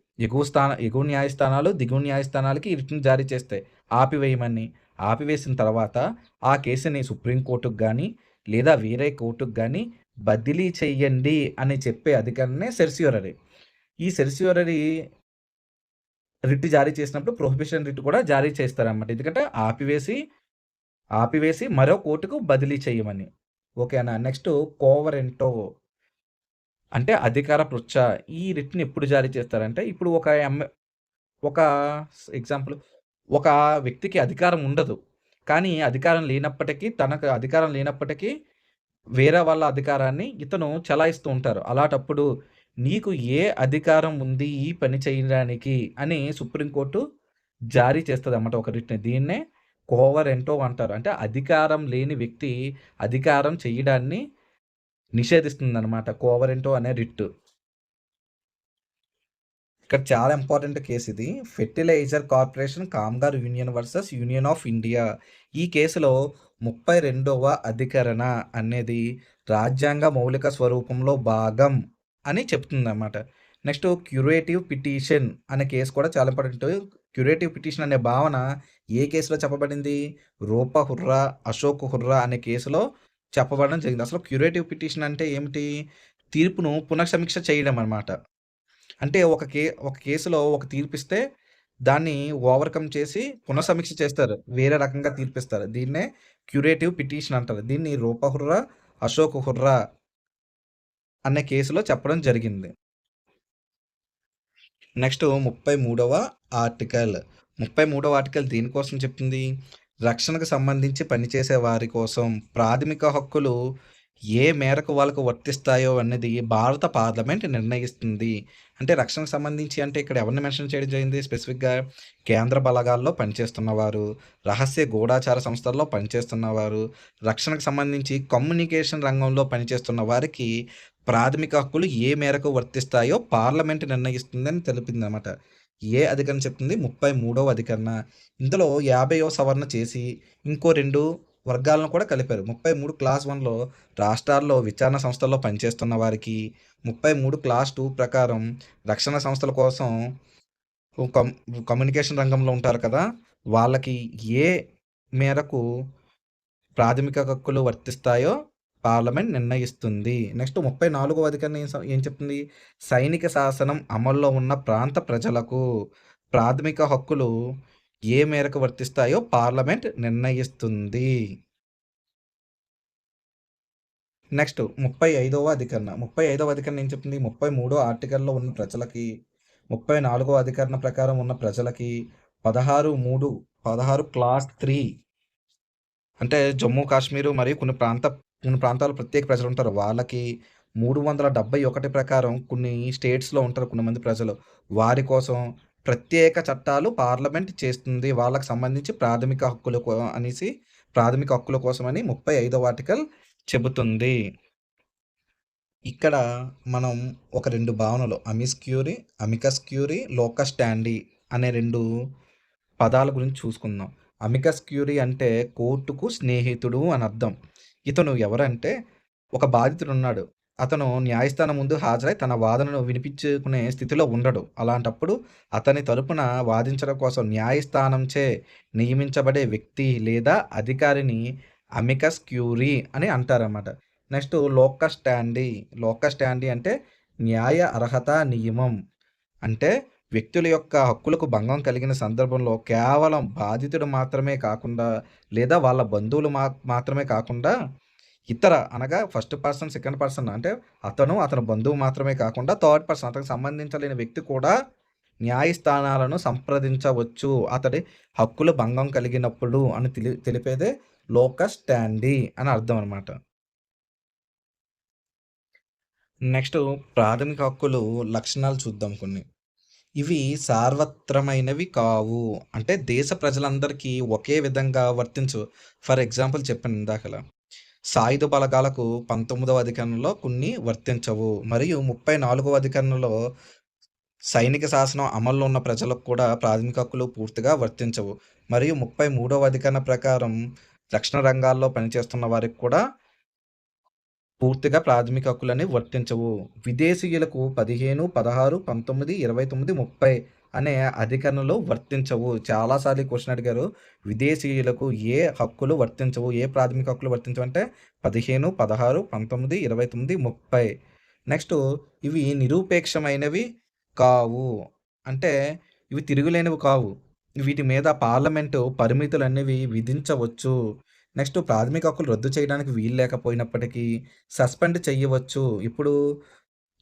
ఎగువ న్యాయస్థానాలు, దిగువ న్యాయస్థానాలకి రిట్‌ని జారీ చేస్తాయి ఆపివేయమని. ఆపివేసిన తర్వాత ఆ కేసుని సుప్రీంకోర్టుకి గానీ, లేదా వేరే కోర్టుకి గానీ బదిలీ చెయ్యండి అని చెప్పే అధికారాన్నే సెర్సియోరరీ. ఈ సెర్సియోరరీ రిట్ జారీ చేసినప్పుడు ప్రొహిబిషన్ రిట్ కూడా జారీ చేస్తారనమాట. ఎందుకంటే ఆపివేసి మరో కోర్టుకు బదిలీ చేయమని. ఓకేనా? నెక్స్ట్ కోవరెంటో అంటే అధికార పృచ్ఛ. ఈ రిట్‌ని ఎప్పుడు జారీ చేస్తారంటే, ఇప్పుడు ఒక ఎగ్జాంపుల్ ఒక వ్యక్తికి అధికారం ఉండదు. కానీ తనకు అధికారం లేనప్పటికీ వేరే వాళ్ళ అధికారాన్ని ఇతను చలాయిస్తూ ఉంటారు. అలాటప్పుడు నీకు ఏ అధికారం ఉంది ఈ పని చేయడానికి అని సుప్రీంకోర్టు జారీ చేస్తదన్నమాట ఒక రిట్‌ని. దీన్నే కోవరెంటో అంటారు. అంటే అధికారం లేని వ్యక్తి అధికారం చేయడాన్ని నిషేధిస్తుందనమాట కోవరెంటో అనే రిట్. ఇక్కడ చాలా ఇంపార్టెంట్ కేసు ఇది. Fertiliser corporation Kamgar union versus union of India. ఈ కేసులో 32వ అధికరణ అనేది రాజ్యాంగ మౌలిక స్వరూపంలో భాగం అని చెప్తుందన్నమాట. నెక్స్ట్ క్యురేటివ్ పిటిషన్ అనే కేసు కూడా చాలా ఇంపార్టెంట్. క్యురేటివ్ పిటిషన్ అనే భావన ఏ కేసులో చెప్పబడింది? రూప హుర్రా, అశోక్ హుర్రా అనే కేసులో చెప్పబడడం జరిగింది. అసలు క్యురేటివ్ పిటిషన్ అంటే ఏమిటి? తీర్పును పునఃసమీక్ష చేయడం అనమాట. అంటే ఒక కేసులో ఒక తీర్పిస్తే దాన్ని ఓవర్‌కమ్ చేసి పునఃసమీక్ష చేస్తారు. వేరే రకంగా తీర్పిస్తారు. దీన్నే క్యురేటివ్ పిటిషన్ అంటారు. దీన్ని రూప హుర్రా, అశోక్ హుర్రా అనే కేసులో చెప్పడం జరిగింది. నెక్స్ట్ 33వ ఆర్టికల్. 33వ ఆర్టికల్ దేనికోసం చెప్తుంది? రక్షణకు సంబంధించి పనిచేసే వారి కోసం ప్రాథమిక హక్కులు ఏ మేరకు వాళ్ళకు వర్తిస్తాయో అన్నది భారత పార్లమెంట్ నిర్ణయిస్తుంది. అంటే రక్షణకు సంబంధించి అంటే ఇక్కడ ఎవరిని మెన్షన్ చేయడం జరిగింది? స్పెసిఫిక్‌గా కేంద్ర బలగాల్లో పనిచేస్తున్నవారు, రహస్య గూఢాచార సంస్థల్లో పనిచేస్తున్నవారు, రక్షణకు సంబంధించి కమ్యూనికేషన్ రంగంలో పనిచేస్తున్న వారికి ప్రాథమిక హక్కులు ఏ మేరకు వర్తిస్తాయో పార్లమెంట్ నిర్ణయిస్తుందని తెలిపిందనమాట. ఏ అధికరణ చెప్తుంది? 33వ అధికరణ. ఇందులో 50వ సవరణ చేసి ఇంకో 2 వర్గాలను కూడా కలిపారు. 33 క్లాస్ 1లో రాష్ట్రాల్లో విచారణ సంస్థల్లో పనిచేస్తున్న వారికి, 33 క్లాస్ 2 ప్రకారం రక్షణ సంస్థల కోసం కమ్యూనికేషన్ రంగంలో ఉంటారు కదా! వాళ్ళకి ఏ మేరకు ప్రాథమిక హక్కులు వర్తిస్తాయో పార్లమెంట్ నిర్ణయిస్తుంది. నెక్స్ట్ 34వ అధికరణ ఏం చెప్తుంది? సైనిక శాసనం అమల్లో ఉన్న ప్రాంత ప్రజలకు ప్రాథమిక హక్కులు ఏ మేరకు వర్తిస్తాయో పార్లమెంట్ నిర్ణయిస్తుంది. నెక్స్ట్ 35వ అధికరణ. 35వ అధికరణ ఏం చెప్తుంది? 33వ ఆర్టికల్‌లో ఉన్న ప్రజలకి, 34వ అధికరణ ప్రకారం ఉన్న ప్రజలకి 16 క్లాస్ 3 అంటే జమ్మూ కాశ్మీరు మరియు కొన్ని ప్రాంతాలు ప్రత్యేక ప్రజలుంటారు. వాళ్ళకి 371 ప్రకారం కొన్ని స్టేట్స్‌లో ఉంటారు కొంతమంది ప్రజలు. వారి కోసం ప్రత్యేక చట్టాలు పార్లమెంట్ చేస్తుంది. వాళ్ళకి సంబంధించి ప్రాథమిక హక్కుల కోసమని 35వ ఆర్టికల్ చెబుతుంది. ఇక్కడ మనం ఒక 2 భావనలు అమికస్ క్యూరీ, లోకస్ స్టాండీ అనే 2 పదాల గురించి చూసుకుందాం. అమికస్ క్యూరీ అంటే కోర్టుకు స్నేహితుడు అని అర్థం. ఇతను ఎవరంటే ఒక బాధితుడున్నాడు. అతను న్యాయస్థానం ముందు హాజరై తన వాదనను వినిపించుకునే స్థితిలో ఉండడు. అలాంటప్పుడు అతని తరపున వాదించడం కోసం న్యాయస్థానంచే నియమించబడే వ్యక్తి లేదా అధికారిని అమికస్ క్యూరీ అని అంటారన్నమాట. నెక్స్ట్ లోకస్ స్టాండీ అంటే న్యాయ అర్హత నియమం. అంటే వ్యక్తుల యొక్క హక్కులకు భంగం కలిగిన సందర్భంలో కేవలం బాధితుడు మాత్రమే కాకుండా లేదా వాళ్ళ బంధువులు మాత్రమే కాకుండా ఇతర అనగా ఫస్ట్ పర్సన్, సెకండ్ పర్సన్ అంటే అతని బంధువు మాత్రమే కాకుండా థర్డ్ పర్సన్ అతనికి సంబంధించలేని వ్యక్తి కూడా న్యాయస్థానాలను సంప్రదించవచ్చు అతడి హక్కులు భంగం కలిగినప్పుడు అని తెలిపేదే లోకస్ స్టాండీ అని అర్థం అనమాట. నెక్స్ట్ ప్రాథమిక హక్కులు లక్షణాలు చూద్దాం కొన్ని. ఇవి సార్వత్రమైనవి కావు. అంటే దేశ ప్రజలందరికీ ఒకే విధంగా వర్తించవు. ఫర్ ఎగ్జాంపుల్ చెప్పాను ఇందాకల. సాయుధ బలగాలకు 19వ అధికరణంలో కొన్ని వర్తించవు. మరియు 34వ అధికరణంలో సైనిక శాసనం అమల్లో ఉన్న ప్రజలకు కూడా ప్రాథమిక హక్కులు పూర్తిగా వర్తించవు. మరియు 33వ అధికరణ ప్రకారం రక్షణ రంగాల్లో పనిచేస్తున్న వారికి కూడా పూర్తిగా ప్రాథమిక హక్కులని వర్తించవు. విదేశీయులకు 15, 16, 19, 29, 30 అనే అధికరణలు వర్తించవు. చాలాసార్లు ఈ క్వశ్చన్ అడిగారు. విదేశీయులకు ఏ హక్కులు వర్తించవు? ఏ ప్రాథమిక హక్కులు వర్తించవు అంటే 15, 16, 19, 29, 30. నెక్స్ట్ ఇవి నిరూపేక్షమైనవి కావు. అంటే ఇవి తిరుగులేనివి కావు. వీటి మీద పార్లమెంటు పరిమితులు అనేవి విధించవచ్చు. నెక్స్ట్ ప్రాథమిక హక్కులు రద్దు చేయడానికి వీలు లేకపోయినప్పటికీ సస్పెండ్ చేయవచ్చు. ఇప్పుడు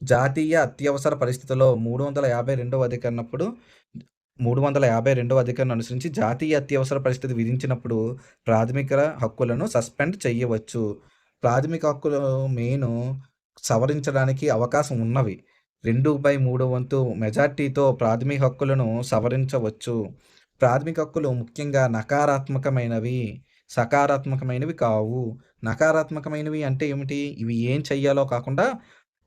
జాతీయ అత్యవసర పరిస్థితుల్లో 352వ అధికరణప్పుడు 352వ అధికరణం అనుసరించి జాతీయ అత్యవసర పరిస్థితి విధించినప్పుడు ప్రాథమిక హక్కులను సస్పెండ్ చేయవచ్చు. ప్రాథమిక హక్కులు మెయిన్ సవరించడానికి అవకాశం ఉన్నవి. 2/3 వంతు మెజార్టీతో ప్రాథమిక హక్కులను సవరించవచ్చు. ప్రాథమిక హక్కులు ముఖ్యంగా నకారాత్మకమైనవి, సకారాత్మకమైనవి కావు. నకారాత్మకమైనవి అంటే ఏమిటి? ఇవి ఏం చెయ్యాలో కాకుండా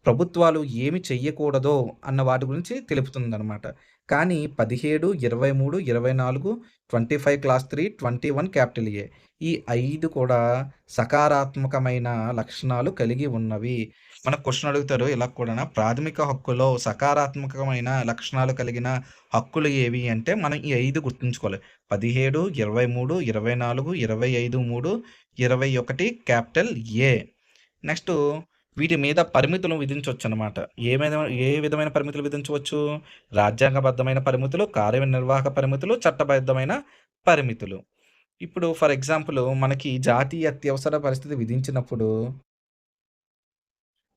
ప్రభుత్వాలు ఏమి చెయ్యకూడదో అన్న వాటి గురించి తెలుపుతుందనమాట. కానీ 17, 23, 24, 25 క్లాస్ 3, 21 క్యాపిటల్ ఏ ఈ 5 కూడా సకారాత్మకమైన లక్షణాలు కలిగి ఉన్నవి. మనకు క్వశ్చన్ అడుగుతారు ఇలా కూడానా ప్రాథమిక హక్కులో సకారాత్మకమైన లక్షణాలు కలిగిన హక్కులు ఏవి అంటే మనం ఈ 5 గుర్తుంచుకోవాలి. 17, 23, 24, 25, 3, 21 క్యాపిటల్ ఏ. నెక్స్ట్ వీటి మీద పరిమితులు విధించవచ్చు అనమాట. ఏ విధమైన పరిమితులు విధించవచ్చు? రాజ్యాంగబద్ధమైన పరిమితులు, కార్యనిర్వాహక పరిమితులు, చట్టబద్ధమైన పరిమితులు. ఇప్పుడు ఫర్ ఎగ్జాంపుల్ మనకి జాతీయ అత్యవసర పరిస్థితి విధించినప్పుడు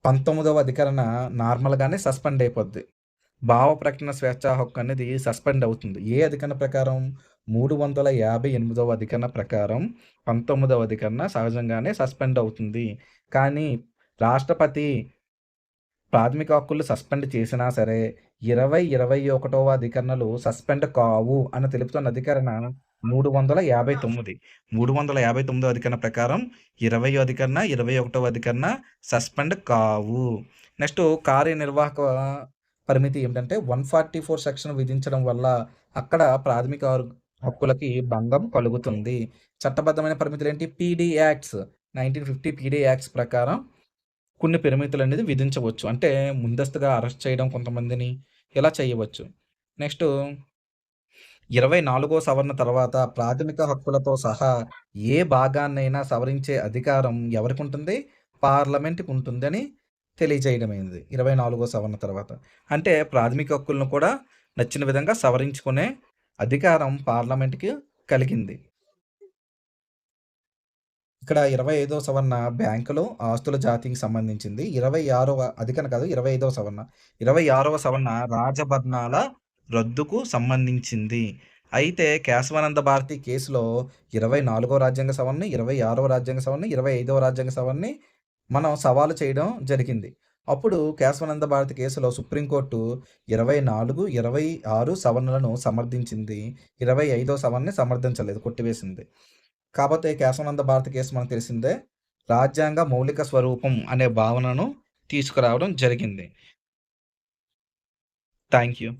19వ అధికరణ నార్మల్‌గానే సస్పెండ్ అయిపోద్ది. భావ ప్రకటన స్వేచ్ఛా హక్కు అనేది సస్పెండ్ అవుతుంది. ఏ అధికరణ ప్రకారం? 358వ అధికరణ ప్రకారం 19వ అధికరణ సహజంగానే సస్పెండ్ అవుతుంది. కానీ రాష్ట్రపతి ప్రాథమిక హక్కులు సస్పెండ్ చేసినా సరే 21వ అధికరణలు సస్పెండ్ కావు అని తెలుపుతున్న అధికరణ 359. 359వ అధికరణ ప్రకారం 20వ అధికరణ, 21వ అధికరణ సస్పెండ్ కావు. నెక్స్ట్ కార్యనిర్వాహక పరిమితి ఏమిటంటే 144 సెక్షన్ విధించడం వల్ల అక్కడ ప్రాథమిక హక్కులకి భంగం కలుగుతుంది. చట్టబద్ధమైన పరిమితులు ఏంటి? పీడీ యాక్ట్స్ 1950 పీడీ యాక్ట్స్ ప్రకారం కొన్ని పరిమితులు అనేది విధించవచ్చు. అంటే ముందస్తుగా అరెస్ట్ చేయడం కొంతమందిని ఇలా చేయవచ్చు. నెక్స్ట్ 24వ సవరణ తర్వాత ప్రాథమిక హక్కులతో సహా ఏ భాగాన్నైనా సవరించే అధికారం ఎవరికి ఉంటుంది? పార్లమెంట్‌కి ఉంటుందని తెలియజేయడమైంది 24వ సవరణ తర్వాత. అంటే ప్రాథమిక హక్కులను కూడా నచ్చిన విధంగా సవరించుకునే అధికారం పార్లమెంట్‌కి కలిగింది. ఇక్కడ 25వ సవరణ బ్యాంకులు, ఆస్తుల జాతికి సంబంధించింది. 26వ అధికరణ కాదు 25వ సవరణ. 26వ సవరణ రాజభరణాల రద్దుకు సంబంధించింది. అయితే కేశవానంద భారతి కేసులో 24వ రాజ్యాంగ సవరణని, 26వ రాజ్యాంగ సవరణని, 25వ రాజ్యాంగ సవరణని మనం సవాలు చేయడం జరిగింది. అప్పుడు కేశవానంద భారతి కేసులో సుప్రీంకోర్టు 24, 26 సవరణలను సమర్థించింది. 25వ సవరణని సమర్థించలేదు, కొట్టివేసింది. కాపోతే కేశవానంద భారతి కేసు మనకు తెలిసిందే. రాజ్యాంగ మౌలిక స్వరూపం అనే భావనను తీసుకురావడం జరిగింది. Thank you.